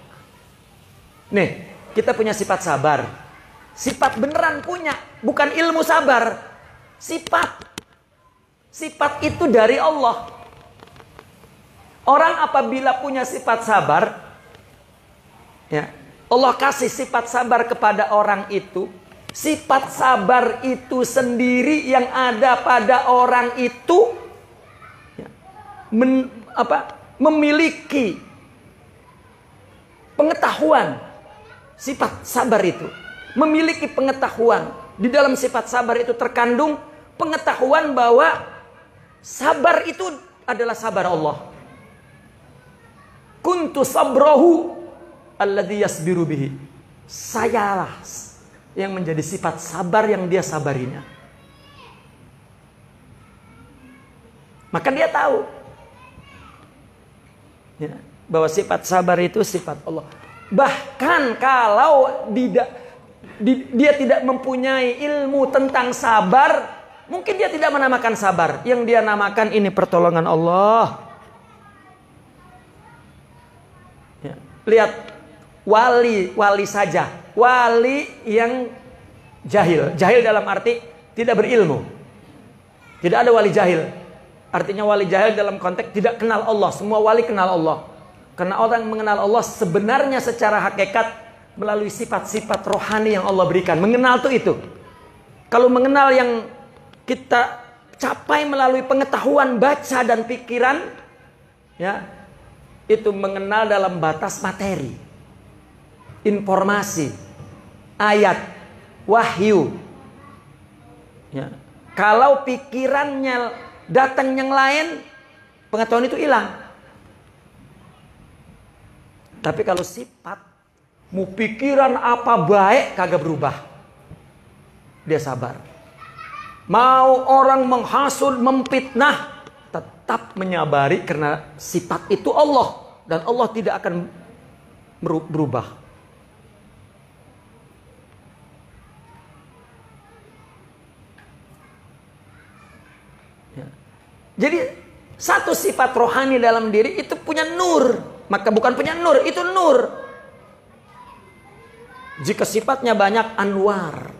Nih, kita punya sifat sabar. Sifat beneran punya, bukan ilmu sabar. Sifat. Sifat itu dari Allah. Orang apabila punya sifat sabar, ya, Allah kasih sifat sabar kepada orang itu. Sifat sabar itu sendiri yang ada pada orang itu, ya, memiliki pengetahuan. Sifat sabar itu memiliki pengetahuan. Di dalam sifat sabar itu terkandung pengetahuan bahwa sabar itu adalah sabar Allah. Kuntu sabrahu alladhi yasbiru bihi. Sayalah yang menjadi sifat sabar yang dia sabarinya. Maka dia tahu, ya, bahwa sifat sabar itu sifat Allah. Bahkan kalau dia tidak mempunyai ilmu tentang sabar, mungkin dia tidak menamakan sabar. Yang dia namakan ini pertolongan Allah. Ya, lihat wali saja. Wali yang jahil. Jahil dalam arti tidak berilmu. Tidak ada wali jahil. Artinya wali jahil dalam konteks tidak kenal Allah. Semua wali kenal Allah. Karena orang mengenal Allah sebenarnya secara hakikat melalui sifat-sifat rohani yang Allah berikan. Mengenal itu. Kalau mengenal yang kita capai melalui pengetahuan, baca dan pikiran, ya, itu mengenal dalam batas materi, informasi, ayat, wahyu. Ya. Kalau pikirannya datang yang lain, pengetahuan itu hilang. Tapi kalau sifat, mau pikiran apa baik kagak berubah. Dia sabar. Mau orang menghasut, memfitnah, tetap menyabari karena sifat itu Allah. Dan Allah tidak akan berubah. Ya. Jadi satu sifat rohani dalam diri itu punya nur. Maka bukan punya nur, itu nur. Jika sifatnya banyak anwar,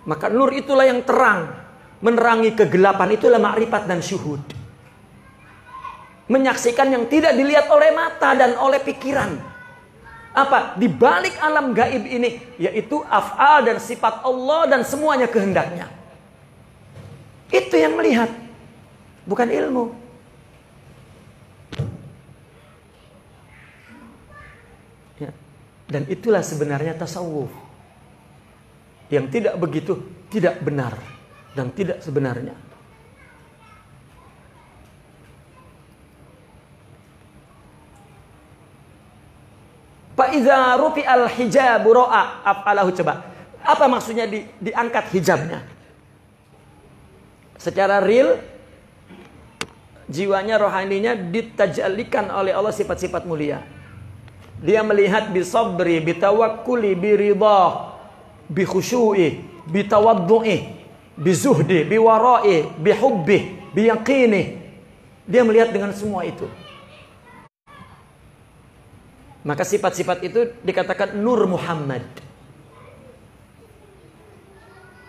maka nur itulah yang terang, menerangi kegelapan. Itulah ma'rifat dan syuhud. Menyaksikan yang tidak dilihat oleh mata dan oleh pikiran. Apa? Di balik alam gaib ini, yaitu af'al dan sifat Allah dan semuanya kehendaknya. Itu yang melihat, bukan ilmu. Dan itulah sebenarnya tasawuf. Yang tidak begitu tidak benar dan tidak sebenarnya. Fa iza rufi al hijab ra'a af'alahu. Coba. Apa maksudnya diangkat hijabnya? Secara real jiwanya, rohaninya ditajalikan oleh Allah sifat-sifat mulia. Dia melihat bisabri, bitawakkuli, biridha, bikhusyu'i, bitawaddu'i, bizuhdi, biwara'i, bihubbi, biyaqini. Dia melihat dengan semua itu. Maka sifat-sifat itu dikatakan Nur Muhammad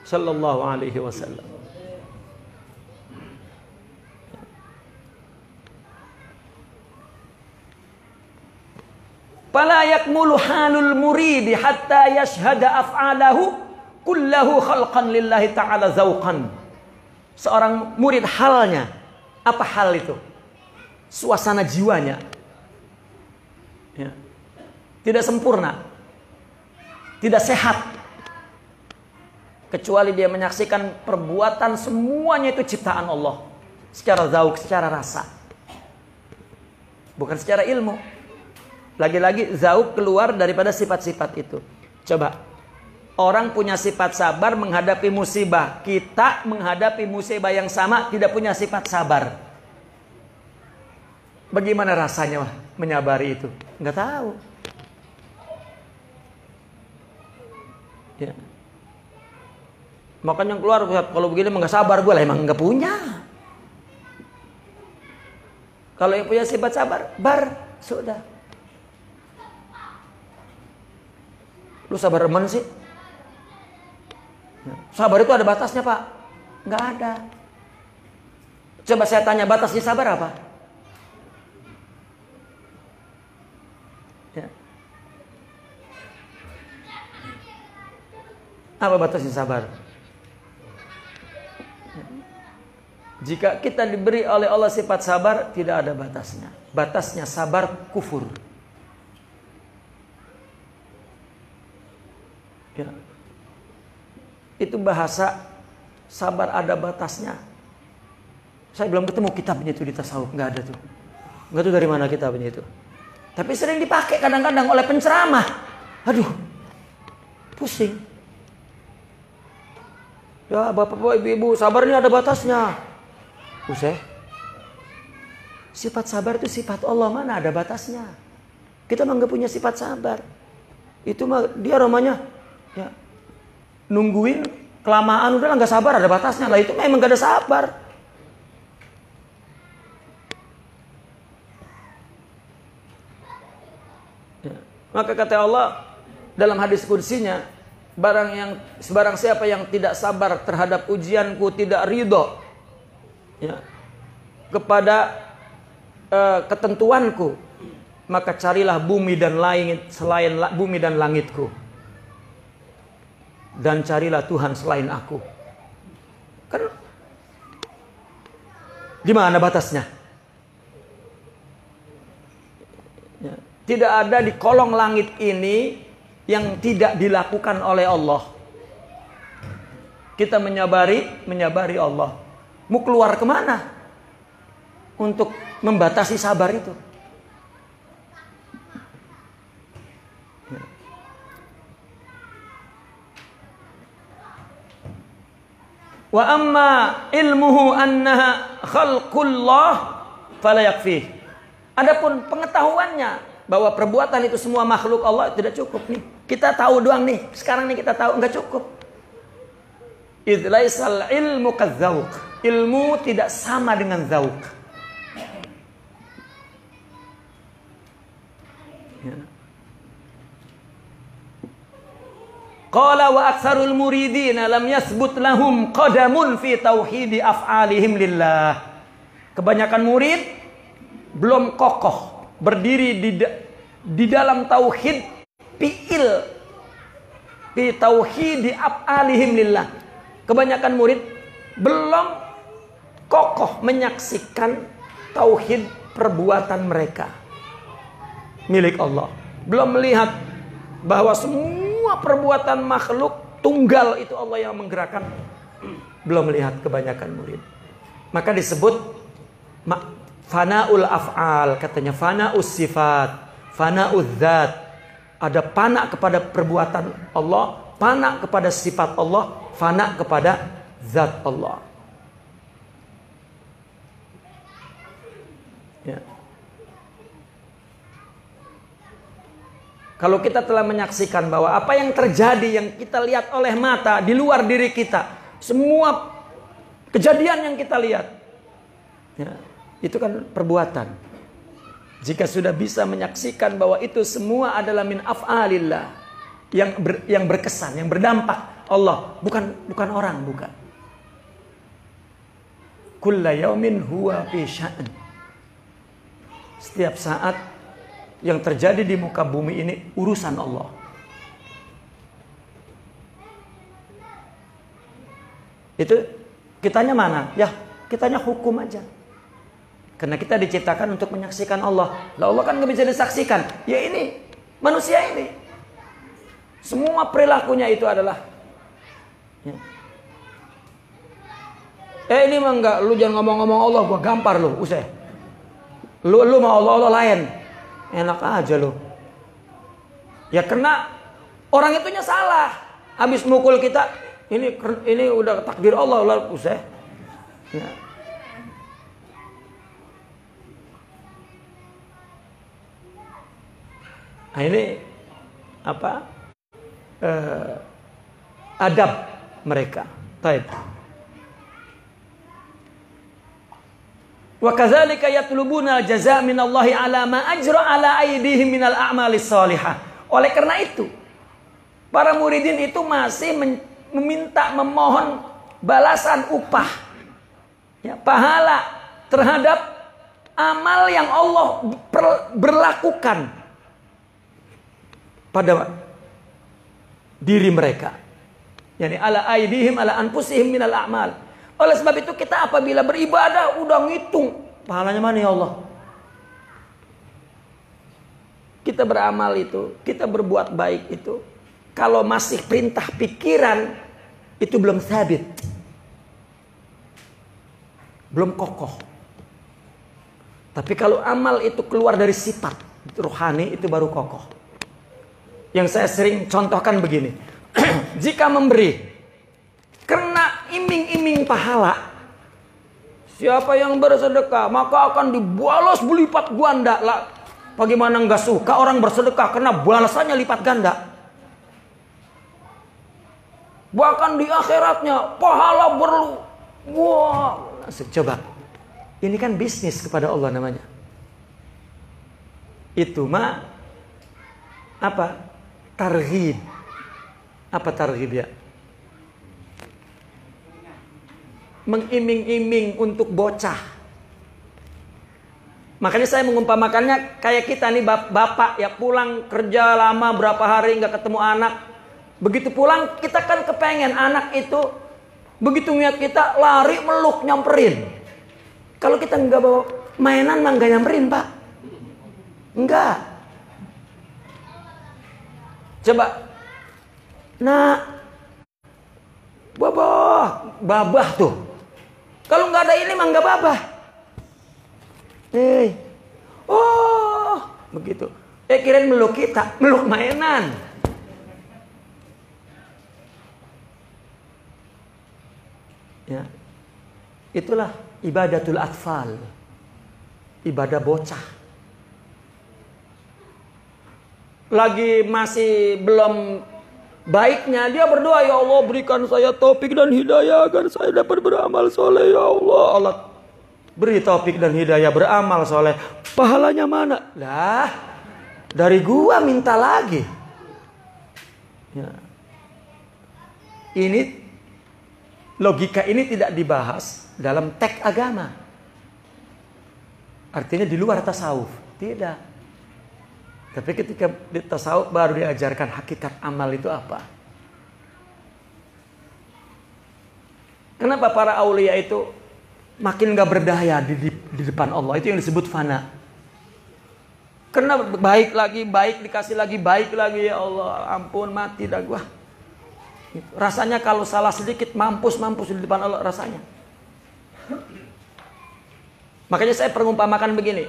sallallahu alaihi wasallam. Fala yakmulu halul muridi hatta yashhada af'alahu kullahu khalqan lillahi ta'ala zauqan. Seorang murid halnya, apa hal itu? Suasana jiwanya. Ya. Tidak sempurna. Tidak sehat. Kecuali dia menyaksikan perbuatan semuanya itu ciptaan Allah. Secara zauq, secara rasa. Bukan secara ilmu. Lagi-lagi zauq keluar daripada sifat-sifat itu. Coba. Orang punya sifat sabar menghadapi musibah. Kita menghadapi musibah yang sama tidak punya sifat sabar. Bagaimana rasanya menyabari itu? Nggak tahu. Ya. Makanya yang keluar kalau begini nggak sabar gue lah, emang nggak punya. Kalau yang punya sifat sabar, sudah. Lu sabar remen sih? Sabar itu ada batasnya, Pak? Nggak ada. Coba saya tanya, batasnya sabar apa? Ya. Apa batasnya sabar? Ya. Jika kita diberi oleh Allah sifat sabar, tidak ada batasnya. Batasnya sabar kufur. Ya. Itu bahasa sabar ada batasnya. Saya belum ketemu kitabnya itu di tasawuf, nggak ada tuh. Nggak tahu dari mana kitabnya itu. Tapi sering dipakai kadang-kadang oleh penceramah. Aduh, pusing. Ya bapak-bapak, ibu-ibu, sabarnya ada batasnya. Usai. Sifat sabar itu sifat Allah, mana ada batasnya. Kita mah nggak punya sifat sabar. Itu mah dia namanya ya, nungguin kelamaan udah nggak sabar, ada batasnya lah. Itu memang nggak ada sabar. Ya. Maka kata Allah dalam hadis qudsinya, sebarang siapa yang tidak sabar terhadap ujianku, tidak ridho ya, kepada ketentuanku, maka carilah bumi dan langit selain bumi dan langitku. Dan carilah Tuhan selain aku. Kan di mana batasnya? Ya. Tidak ada di kolong langit ini yang tidak dilakukan oleh Allah. Kita menyabari Allah. Mau keluar kemana untuk membatasi sabar itu? Wa amma ilmuhu annaha khalqullah fala yakfi. Adapun pengetahuannya bahwa perbuatan itu semua makhluk Allah tidak cukup nih. Kita tahu doang nih. Sekarang nih kita tahu, enggak cukup. Idz laisal ilmu kadzauq. Ilmu tidak sama dengan zauq. Ya. Qala wa aktsarul muridina lam yasbut lahum qadamun fi tauhidi af'alihim lillah. Kebanyakan murid belum kokoh berdiri di dalam tauhid fi'il fi tauhidi af'alihim lillah. Kebanyakan murid belum kokoh menyaksikan tauhid perbuatan mereka milik Allah. Belum melihat bahwa semua perbuatan makhluk tunggal itu Allah yang menggerakkan, belum melihat kebanyakan murid. Maka disebut fana'ul af'al, katanya fana'us sifat, fana'uz zat. Ada fana kepada perbuatan Allah, fana kepada sifat Allah, fana kepada zat Allah. Ya. Kalau kita telah menyaksikan bahwa apa yang terjadi, yang kita lihat oleh mata di luar diri kita, semua kejadian yang kita lihat, ya, itu kan perbuatan. Jika sudah bisa menyaksikan bahwa itu semua adalah min af'alillah, yang berkesan, yang berdampak Allah, bukan orang, bukan. Kulla yaumin huwa fi sya'an. Setiap saat yang terjadi di muka bumi ini urusan Allah. Itu kitanya mana? Ya, kitanya hukum aja. Karena kita diciptakan untuk menyaksikan Allah. Lah Allah kan nggak bisa disaksikan. Ya ini manusia ini. Semua perilakunya itu adalah. Ya. Ini mah enggak, lu jangan ngomong-ngomong Allah, gua gampar lu, usai. Lu mau Allah lain. Enak aja lu. Ya karena orang itunya salah. Habis mukul kita, ini udah takdir Allah, usai. Ya. Nah ini apa? Adab mereka. Baik. Wa kadzalika yatlubuna al-jazaa' minallahi 'ala ma ajra 'ala aydihim minal a'malis shalihah. Oleh karena itu, para muridin itu masih memohon balasan upah, ya, pahala terhadap amal yang Allah berlakukan pada diri mereka. Yani ala aydihim ala anfusihim minal a'mal. Oleh sebab itu kita apabila beribadah udah ngitung pahalanya mana ya Allah. Kita beramal itu, kita berbuat baik itu, kalau masih perintah pikiran itu belum sabit, belum kokoh. Tapi kalau amal itu keluar dari sifat rohani itu baru kokoh. Yang saya sering contohkan begini. Jika memberi karena iming-iming pahala, siapa yang bersedekah maka akan dibalas berlipat ganda. Lah, bagaimana nggak suka orang bersedekah karena balasannya lipat ganda. Bahkan di akhiratnya pahala wah, coba. Ini kan bisnis kepada Allah namanya. Itu mah apa? Targhib. Apa targhib ya? Mengiming-iming untuk bocah. Makanya saya mengumpamakannya kayak kita nih bapak ya, pulang kerja lama berapa hari nggak ketemu anak. Begitu pulang kita kan kepengen anak itu begitu ngeliat kita lari meluk nyamperin. Kalau kita nggak bawa mainan mah nggak nyamperin pak. Enggak. Coba. Nah, babah tuh. Kalau nggak ada ini mah nggak babah. Oh, begitu. Kirain meluk kita, meluk mainan. Ya, itulah ibadatul atfal, ibadah bocah. Lagi masih belum baiknya dia berdoa, ya Allah berikan saya taufik dan hidayah agar saya dapat beramal soleh ya Allah. Allah beri taufik dan hidayah beramal soleh. Pahalanya mana? Lah, dari gua minta lagi. Ya. Ini logika ini tidak dibahas dalam teks agama. Artinya di luar tasawuf, tidak. Tapi ketika di tasawuf baru diajarkan hakikat amal itu apa. Kenapa para aulia itu makin gak berdaya di depan Allah? Itu yang disebut fana. Karena baik lagi, baik dikasih lagi, baik lagi. Ya Allah, ampun, mati dah gua. Rasanya kalau salah sedikit mampus di depan Allah rasanya. Makanya saya perumpamakan begini.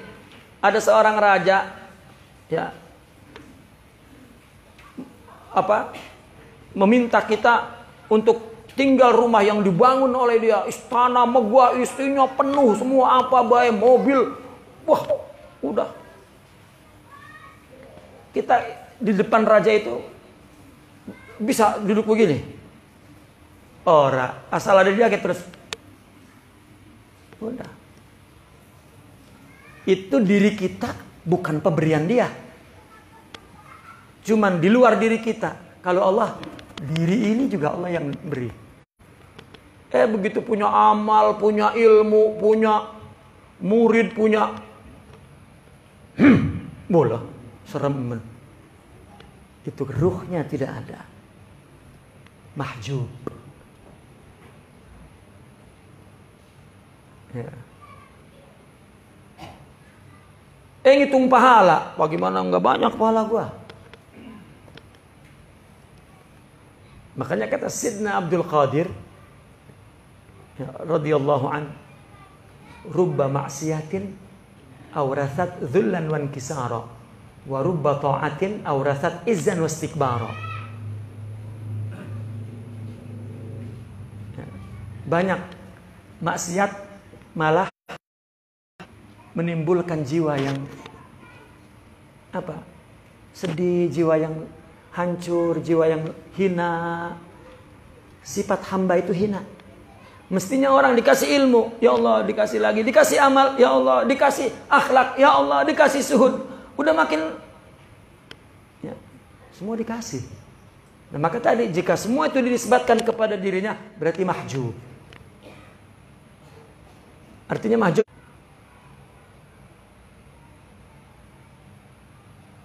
Ada seorang raja, ya, meminta kita untuk tinggal rumah yang dibangun oleh dia, istana megah, istrinya penuh semua apa baik, mobil. Wah, udah. Kita di depan raja itu bisa duduk begini. Ora, asal ada dia terus. Udah. Itu diri kita, bukan pemberian dia. Cuman di luar diri kita. Kalau Allah, diri ini juga Allah yang beri. Begitu punya amal, punya ilmu, punya murid, punya bola, serem. Itu ruhnya tidak ada. Mahjub. Ya. Ngitung pahala, bagaimana enggak banyak pahala gua? Makanya kata Sidna Abdul Qadir, ya, radhiyallahu an, rubba ma'siyatin awrathat dhullan wan kisara, wa rubba ta'atin awrathat izzan wastikbara. Ya. Banyak maksiat malah menimbulkan jiwa yang sedih, jiwa yang hancur, jiwa yang hina. Sifat hamba itu hina. Mestinya orang dikasih ilmu, ya Allah, dikasih lagi, dikasih amal, ya Allah, dikasih akhlak, ya Allah, dikasih suhud. Udah makin, ya, semua dikasih. Nah, maka tadi jika semua itu dinisbatkan kepada dirinya, berarti mahjub. Artinya mahjub.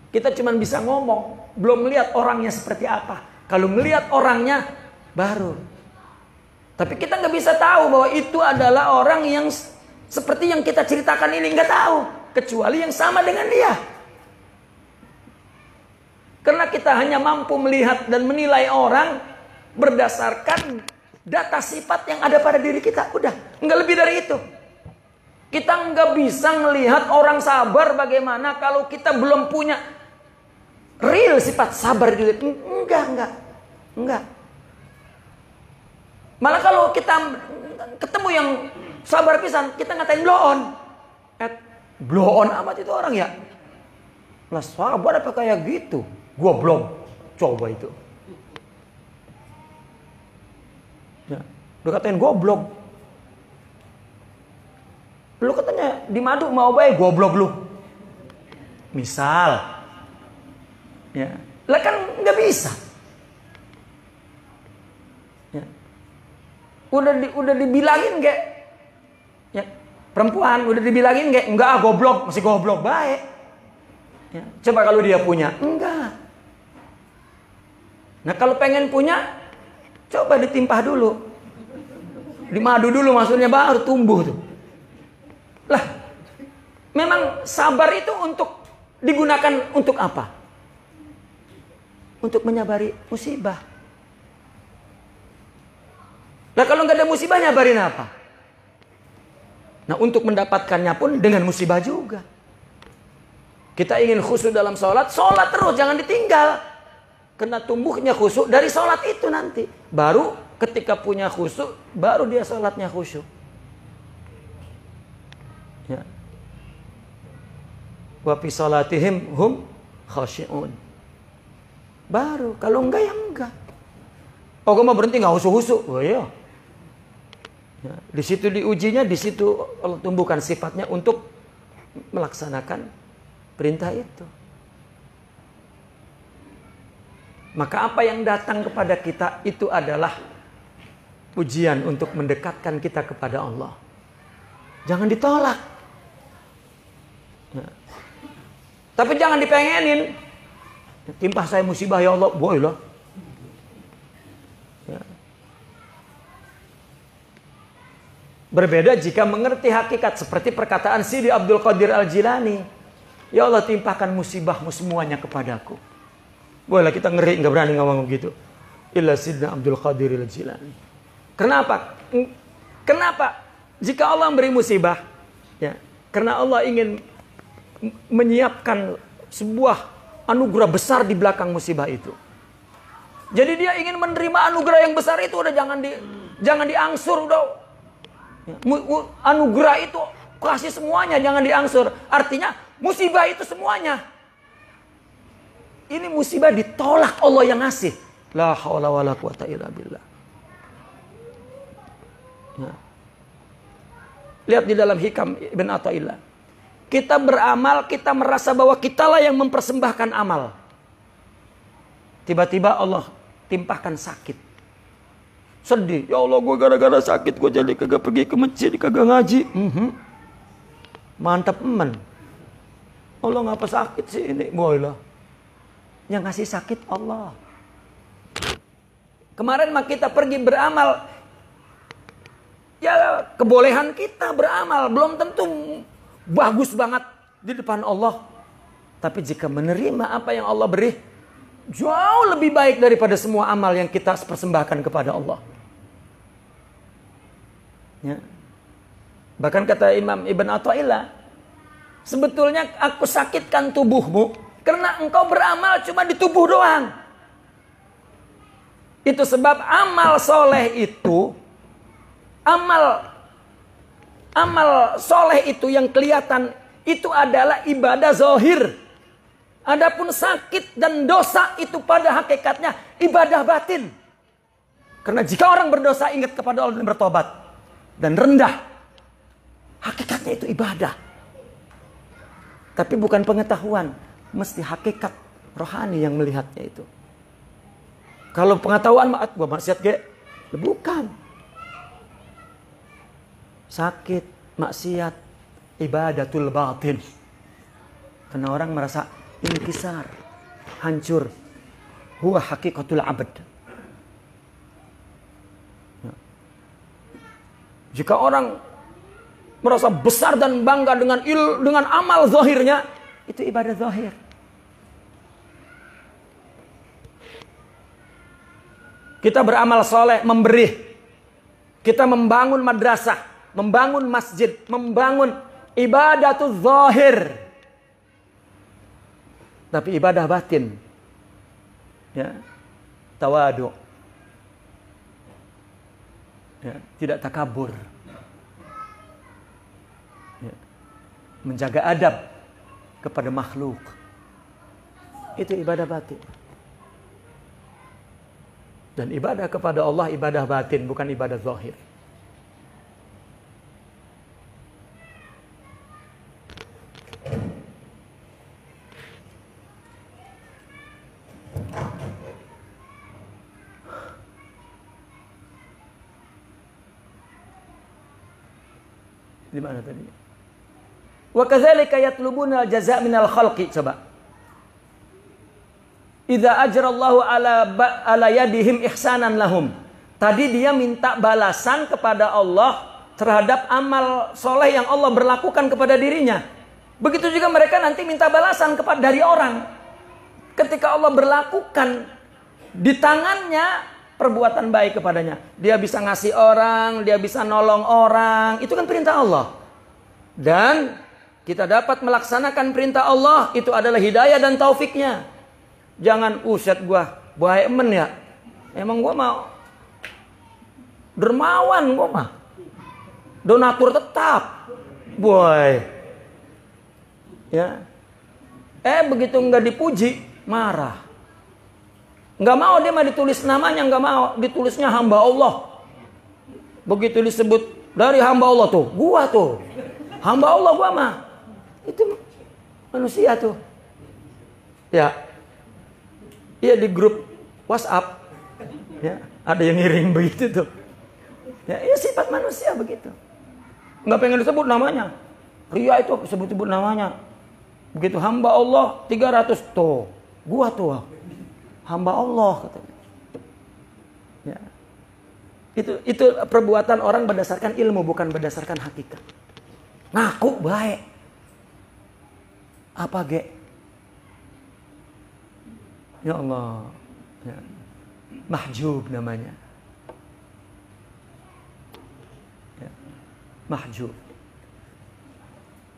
Kita cuma bisa ngomong, belum melihat orangnya seperti apa. Kalau melihat orangnya, baru. Tapi kita nggak bisa tahu bahwa itu adalah orang yang seperti yang kita ceritakan ini, nggak tahu. Kecuali yang sama dengan dia. Karena kita hanya mampu melihat dan menilai orang berdasarkan data sifat yang ada pada diri kita. Udah, nggak lebih dari itu. Kita nggak bisa melihat orang sabar bagaimana kalau kita belum punya real sifat sabar di diri. Enggak. Malah kalau kita ketemu yang sabar pisan, kita ngatain blow on. Blow on amat itu orang ya. Lah sabar apa kayak gitu? Gua belum coba itu. Ya, udah katain goblok. Lu katanya di madu mau baik, goblok lu. Misal. Ya. Lah kan nggak bisa. Ya. Udah dibilangin nggak? Ya. Perempuan udah dibilangin nggak? Enggak, goblok, masih goblok baik. Ya. Coba kalau dia punya, enggak. Nah kalau pengen punya, coba ditimpah dulu, dimadu dulu, maksudnya baru tumbuh tuh. Lah, memang sabar itu untuk digunakan untuk apa? Untuk menyabari musibah. Nah kalau nggak ada musibah, nyabarin apa? Nah untuk mendapatkannya pun dengan musibah juga. Kita ingin khusyuk dalam sholat terus, jangan ditinggal. Karena tumbuhnya khusyuk dari sholat itu nanti. Baru ketika punya khusyuk, baru dia sholatnya khusyuk. Ya. Wa fi sholatihim hum khashi'un. Baru, kalau enggak ya enggak. Oh, gue mau berhenti nggak khusyuk-khusyuk. Oh iya. Ya, di situ diujinya, di situ Allah tumbuhkan sifatnya untuk melaksanakan perintah itu. Maka apa yang datang kepada kita itu adalah ujian untuk mendekatkan kita kepada Allah. Jangan ditolak. Ya. Tapi jangan dipengenin. Timpah saya musibah ya Allah, boleh lah. Ya. Berbeda jika mengerti hakikat seperti perkataan Sidi Abdul Qadir Al-Jilani. Ya Allah, timpahkan musibahmu semuanya kepadaku. Boleh, kita ngeri, nggak berani ngomong begitu. Illa Sidna Abdul Qadir Al-Jilani. Kenapa? Kenapa? Jika Allah memberi musibah, ya, karena Allah ingin menyiapkan sebuah anugerah besar di belakang musibah itu. Jadi dia ingin menerima anugerah yang besar itu, udah jangan diangsur, udah. Anugerah itu kasih semuanya, jangan diangsur. Artinya musibah itu semuanya. Ini musibah ditolak, Allah yang ngasih. La haula wala quwata illa billah. Ya. Lihat di dalam Hikam Ibn Athaillah. Kita beramal, kita merasa bahwa kitalah yang mempersembahkan amal. Tiba-tiba Allah timpahkan sakit. Sedih. Ya Allah, gue gara-gara sakit gue jadi kagak pergi ke masjid, kagak ngaji. Mantap emen. Allah ngapa sakit sih ini? Boleh. Yang ngasih sakit Allah. Kemarin mah kita pergi beramal. Ya kebolehan kita beramal. Belum tentu bagus banget di depan Allah. Tapi jika menerima apa yang Allah beri, jauh lebih baik daripada semua amal yang kita persembahkan kepada Allah. Ya. Bahkan kata Imam Ibn Athaillah, sebetulnya aku sakitkan tubuhmu karena engkau beramal cuma di tubuh doang. Itu sebab amal soleh itu, amal soleh itu yang kelihatan itu adalah ibadah zahir. Adapun sakit dan dosa itu pada hakikatnya ibadah batin. Karena jika orang berdosa ingat kepada Allah dan bertobat dan rendah, hakikatnya itu ibadah. Tapi bukan pengetahuan, mesti hakikat rohani yang melihatnya itu. Kalau pengetahuan gua maksiat ge, bukan. Sakit, maksiat, ibadatul batin. Karena orang merasa inkisar, hancur. Huwa hakikatul abad. Jika orang merasa besar dan bangga dengan amal zahirnya, itu ibadah zahir. Kita beramal soleh, memberi. Kita membangun madrasah, membangun masjid, membangun ibadatul zahir. Tapi ibadah batin, ya, tawadu, ya, tidak takabur, ya, menjaga adab kepada makhluk, itu ibadah batin. Dan ibadah kepada Allah ibadah batin, bukan ibadah zahir. Di mana tadi? Wa kadzalika yatlubuna al-jazaa' minal khalqi. Coba. Idza ajrallahu ala yadihim ihsanan lahum. Tadi dia minta balasan kepada Allah terhadap amal soleh yang Allah berlakukan kepada dirinya. Begitu juga mereka nanti minta balasan dari orang. Ketika Allah berlakukan di tangannya perbuatan baik kepadanya. Dia bisa ngasih orang, dia bisa nolong orang. Itu kan perintah Allah. Dan kita dapat melaksanakan perintah Allah. Itu adalah hidayah dan taufiknya. Jangan, uset gua baik men ya. Emang gua mau dermawan gua mah. Donatur tetap. Boy. Ya. Begitu nggak dipuji, marah. Nggak mau dia mah ditulis namanya, nggak mau ditulisnya hamba Allah. Begitu disebut dari hamba Allah tuh, gua tuh hamba Allah gua mah. Itu manusia tuh. Ya, iya di grup WhatsApp, ya ada yang ngirim begitu tuh. Ya, iya sifat manusia begitu. Nggak pengen disebut namanya. Ria itu sebut-sebut namanya. Begitu hamba Allah 300 tuh, gua tuh. Hamba Allah katanya. Ya. Itu perbuatan orang berdasarkan ilmu, bukan berdasarkan hakikat. Ngaku baik. Apa ge? Ya Allah. Ya. Mahjub namanya. Ya. Mahjub.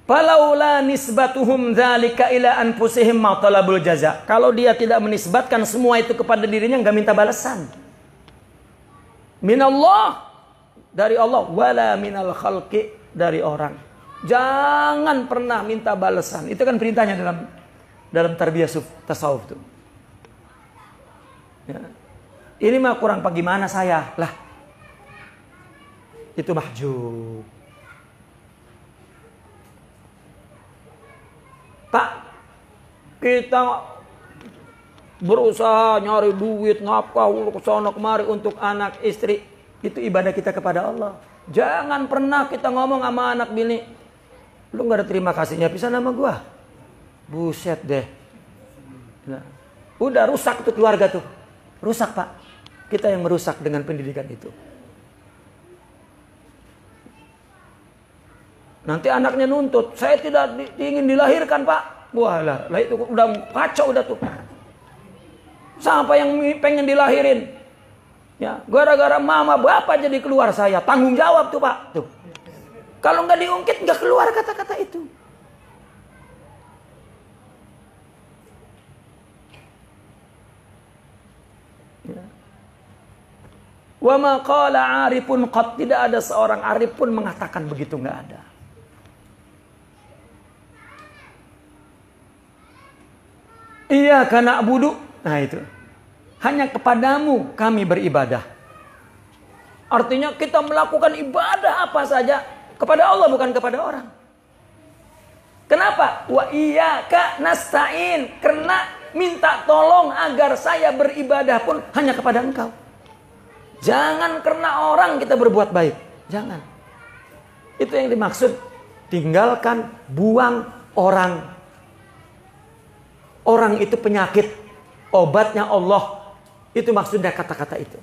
Falaula nisbatuhum dzalika ila anfusihim ma talabul jaza. Kalau dia tidak menisbatkan semua itu kepada dirinya, enggak minta balasan. Minallah, dari Allah, wala minal khalqi, dari orang. Jangan pernah minta balasan. Itu kan perintahnya dalam tarbiyah tasawuf tuh. Ya. Ini mah kurang apa gimana saya? Lah. Itu mahjub. Pak, kita berusaha nyari duit, ngapkah ke sana kemari untuk anak istri. Itu ibadah kita kepada Allah. Jangan pernah kita ngomong sama anak bini, lu gak ada terima kasihnya bisa nama gua. Buset deh. Nah, udah rusak tuh keluarga tuh. Rusak, Pak. Kita yang merusak dengan pendidikan itu. Nanti anaknya nuntut, saya tidak ingin dilahirkan, Pak. Wah lah itu udah kacau udah tuh. Siapa yang pengen dilahirin? Ya, gara-gara mama bapak jadi keluar saya. Tanggung jawab tuh, Pak. Tuh. Kalau nggak diungkit nggak keluar kata-kata itu. Ya. Wa ma qala 'arifun qad, tidak ada seorang arif pun mengatakan begitu, nggak ada. Iyyaka na'budu. Nah itu. Hanya kepadamu kami beribadah. Artinya kita melakukan ibadah apa saja kepada Allah, bukan kepada orang. Kenapa? Wa iyyaka nasta'in. Karena minta tolong agar saya beribadah pun hanya kepada Engkau. Jangan karena orang kita berbuat baik. Jangan. Itu yang dimaksud. Tinggalkan, buang orang. Orang itu penyakit, obatnya Allah. Itu maksudnya kata-kata itu.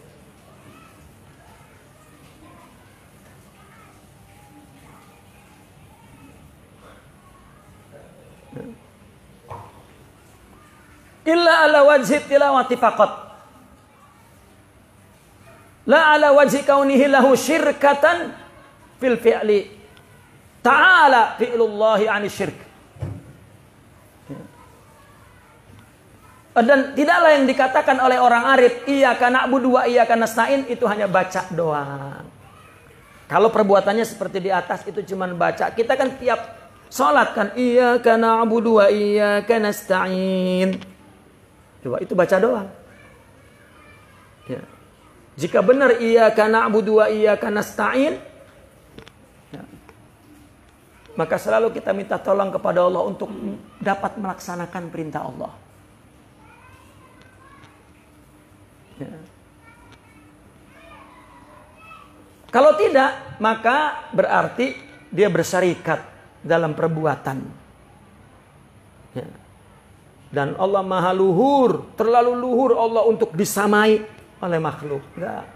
Illa ala wajhi tilawati faqat. La ala wajhi kaunihi lahu syirkatan fil fi'li. Ta'ala fi'lullahi 'ani syirk. Dan tidaklah yang dikatakan oleh orang arif, iyyaka na'budu wa iyyaka nasta'in, itu hanya baca doang. Kalau perbuatannya seperti di atas itu cuma baca. Kita kan tiap sholat kan, iyyaka na'budu wa iyyaka nasta'in. Coba itu baca doang. Ya. Jika benar iyyaka na'budu wa iyyaka nasta'in, ya, maka selalu kita minta tolong kepada Allah untuk dapat melaksanakan perintah Allah. Ya. Kalau tidak, maka berarti dia bersarikat dalam perbuatan. Ya. Dan Allah maha luhur, terlalu luhur Allah untuk disamai oleh makhluk. Enggak.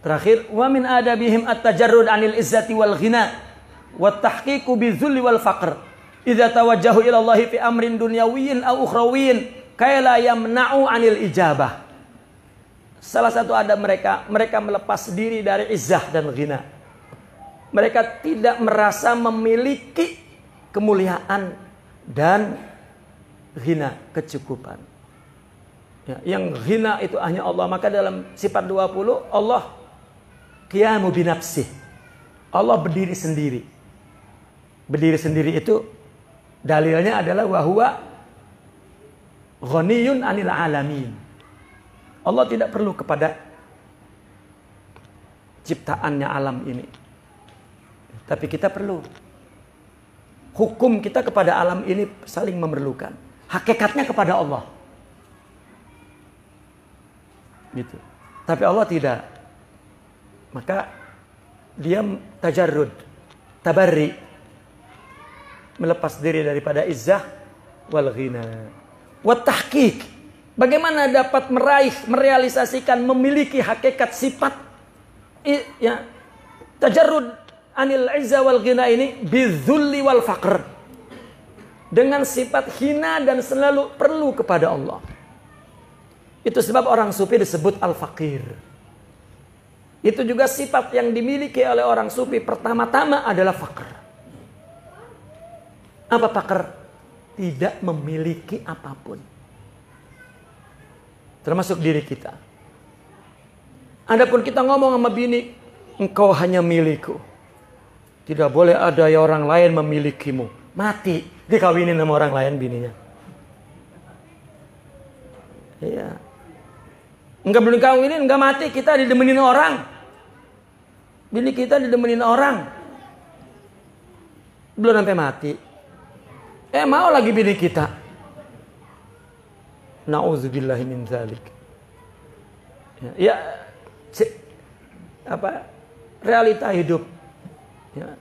Terakhir, wa min adabihim at-tajarrud 'anil izzati wal ghina wa at-tahqiqu bizulli wal faqr. Idza tawajjahu ila Allah fi amrin dunyawiyyin aw ukhrawiyyin kaila yamna'u 'anil ijabah. Salah satu adab mereka melepas diri dari izzah dan ghina. Mereka tidak merasa memiliki kemuliaan dan ghina, kecukupan. Ya, yang ghina itu hanya Allah. Maka dalam sifat 20 Allah qiyamu binafsih. Allah berdiri sendiri. Berdiri sendiri itu dalilnya adalah wahwa ghaniyun 'anil 'alamin. Allah tidak perlu kepada ciptaannya alam ini. Tapi kita perlu. Hukum kita kepada alam ini saling memerlukan. Hakikatnya kepada Allah. Gitu. Tapi Allah tidak. Maka dia tajarrud, tabarri, melepas diri daripada izzah wal ghina. Wa tahqiq, bagaimana dapat meraih, merealisasikan, memiliki hakikat sifat ya, tajarrud anil izzah wal ghina ini bizulli wal faqr, dengan sifat hina dan selalu perlu kepada Allah. Itu sebab orang sufi disebut al-faqir. Itu juga sifat yang dimiliki oleh orang sufi pertama-tama adalah faqr. Apa faqr? Tidak memiliki apapun. Termasuk diri kita. Adapun kita ngomong sama bini, engkau hanya milikku. Tidak boleh ada orang lain memilikimu. Mati, dikawinin sama orang lain bininya. Iya. Enggak belum dikawinin, enggak mati, kita didemenin orang. Bini kita didemenin orang. Belum sampai mati. Mau lagi bini kita. Na'udzubillahi min dzalik. Ya, realita hidup ya,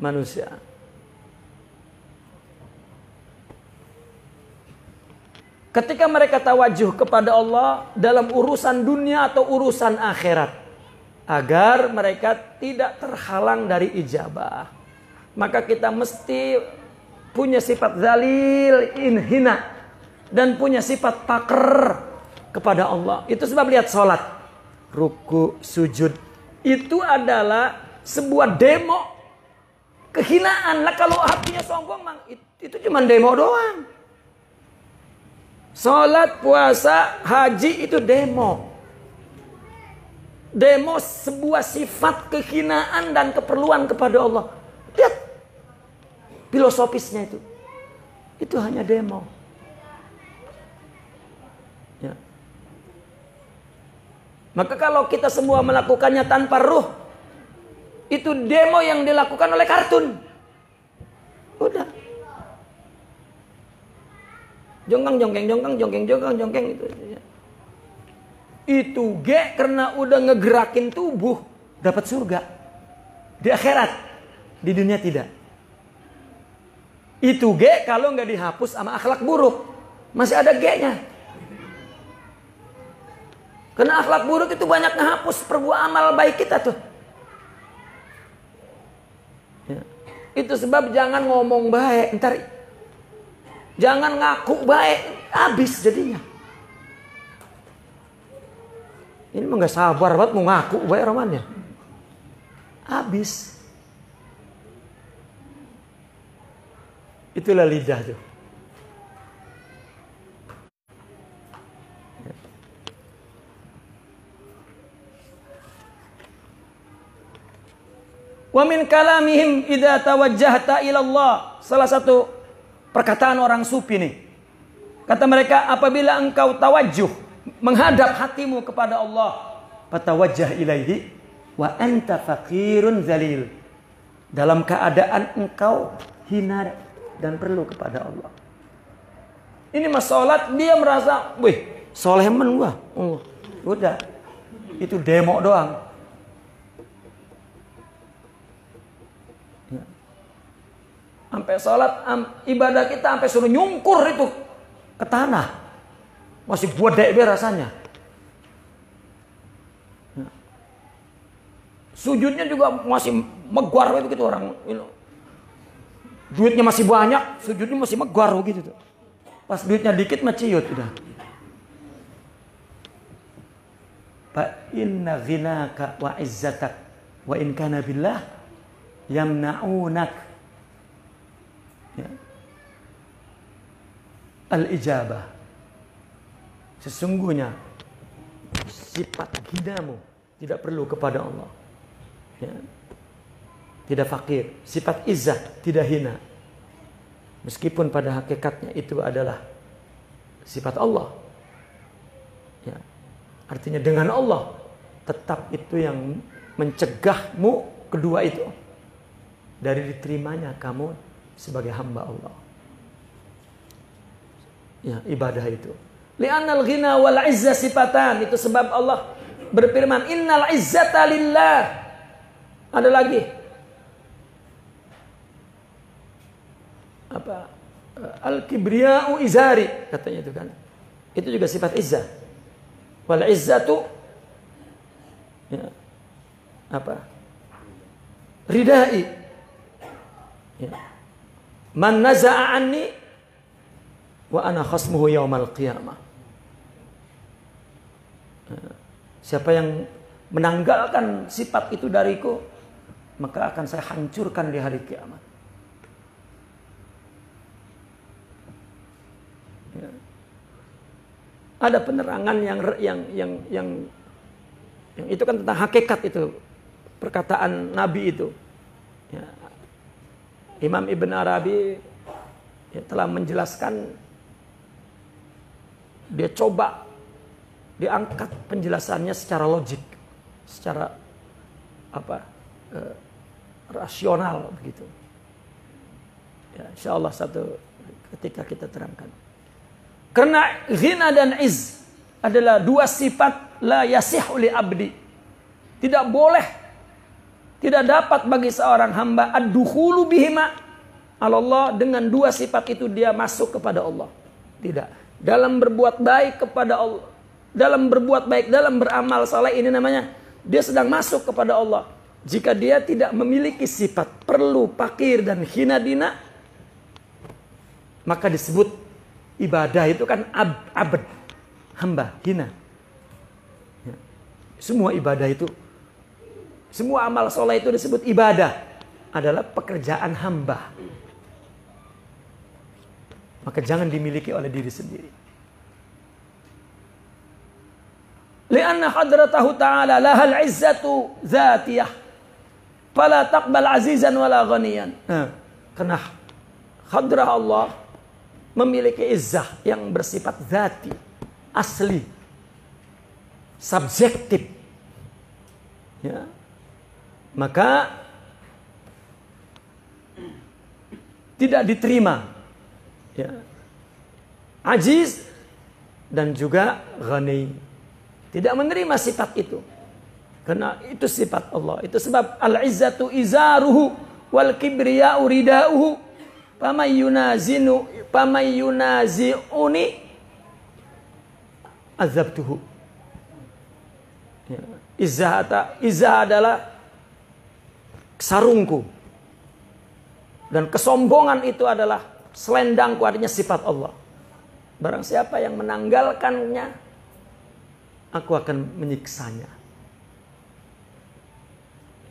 manusia. Ketika mereka tawajuh kepada Allah dalam urusan dunia atau urusan akhirat, agar mereka tidak terhalang dari ijabah, maka kita mesti punya sifat zalil, hina, dan punya sifat faqr kepada Allah. Itu sebab lihat sholat, ruku, sujud, itu adalah sebuah demo kehinaan. Lah kalau hatinya sombong, mang, itu cuma demo doang. Sholat, puasa, haji itu demo. Demo sebuah sifat kehinaan dan keperluan kepada Allah. Lihat filosofisnya itu. Itu hanya demo. Ya. Maka kalau kita semua melakukannya tanpa ruh, itu demo yang dilakukan oleh kartun. Udah. Jongkang jongkeng jongkang jongkeng jongkang jongkeng itu. Itu karena udah ngegerakin tubuh dapat surga di akhirat, di dunia tidak. Itu kalau nggak dihapus sama akhlak buruk masih ada nya. Karena akhlak buruk itu banyak ngehapus perbuatan amal baik kita tuh. Ya. Itu sebab jangan ngomong baik, ntar jangan ngaku baik, habis jadinya. Ini mah gak sabar banget mau ngaku baik romannya. Habis. Itulah lidah tuh. Wa min kalamihim idza tawajjahta ila Allah. Salah satu perkataan orang sufi nih. Kata mereka, apabila engkau tawajuh, menghadap hatimu kepada Allah, fatawajjah ilaihi wa anta faqirun zalil. Dalam keadaan engkau hina dan perlu kepada Allah. Ini mas sholat, dia merasa, wih, soleh men gua. Udah, itu demo doang. Sampai sholat, ibadah kita sampai suruh nyungkur itu ke tanah. Masih bodek dia rasanya. Sujudnya juga masih megwar begitu orang. Duitnya masih banyak, sujudnya masih megwar begitu tuh. Pas duitnya dikit mah ciut udah. Fa inna ghinaka wa izzatak wa in kana billah yamna'unak. Ya. Al-ijabah. Sesungguhnya sifat hinamu tidak perlu kepada Allah. Ya. Tidak fakir. Sifat izzah tidak hina. Meskipun pada hakikatnya itu adalah sifat Allah. Ya. Artinya dengan Allah tetap itu yang mencegahmu kedua itu dari diterimanya kamu sebagai hamba Allah. Ya, ibadah itu. Li'annal ghina wal izza sifatan. Itu sebab Allah berfirman, innal izzata lillah. Ada lagi. Apa? Al-kibriya'u izari. Katanya itu kan. Itu juga sifat izzah. Wal izzatu. Ya. Apa? Ridai. Ya. Man naza'a anni wa ana khasmuhu yaumal qiyamah. Siapa yang menanggalkan sifat itu dariku, maka akan saya hancurkan di hari kiamat. Ya. Ada penerangan yang itu kan tentang hakikat itu, perkataan Nabi itu. Ya. Imam Ibn Arabi telah menjelaskan, dia coba diangkat penjelasannya secara logik, secara rasional begitu. Ya, insyaallah satu ketika kita terangkan. Karena ghina dan izz adalah dua sifat la yasihu li abdi. Tidak boleh, tidak dapat bagi seorang hamba ad-dukhulu bihima Allah, dengan dua sifat itu dia masuk kepada Allah. Tidak. Dalam berbuat baik kepada Allah, dalam berbuat baik, dalam beramal saleh, ini namanya dia sedang masuk kepada Allah. Jika dia tidak memiliki sifat perlu, fakir dan hina dina, maka disebut ibadah itu kan abd, hamba, hina. Ya. Semua ibadah itu, semua amal saleh itu disebut ibadah, adalah pekerjaan hamba. Maka jangan dimiliki oleh diri sendiri. Lianna hadratahu ta'ala lahal izzatu zatiyah. Fala taqbal azizan wala ghaniyan. Karena hadrah Allah memiliki izzah yang bersifat zati, asli, subjektif. Ya. Maka tidak diterima. Ya. Aziz dan juga ghani. Tidak menerima sifat itu. Karena itu sifat Allah. Itu sebab al-izzatu izaruhu wal kibriya'u rida'uhu. Famay yunazi'uni azabtuhu. Ya. Izzah adalah sarungku. Dan kesombongan itu adalah selendangku, artinya sifat Allah. Barang siapa yang menanggalkannya, aku akan menyiksanya.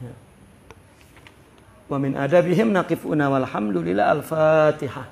Ya. Wa min adabihim naqifuna walhamdulillah. Al-Fatihah.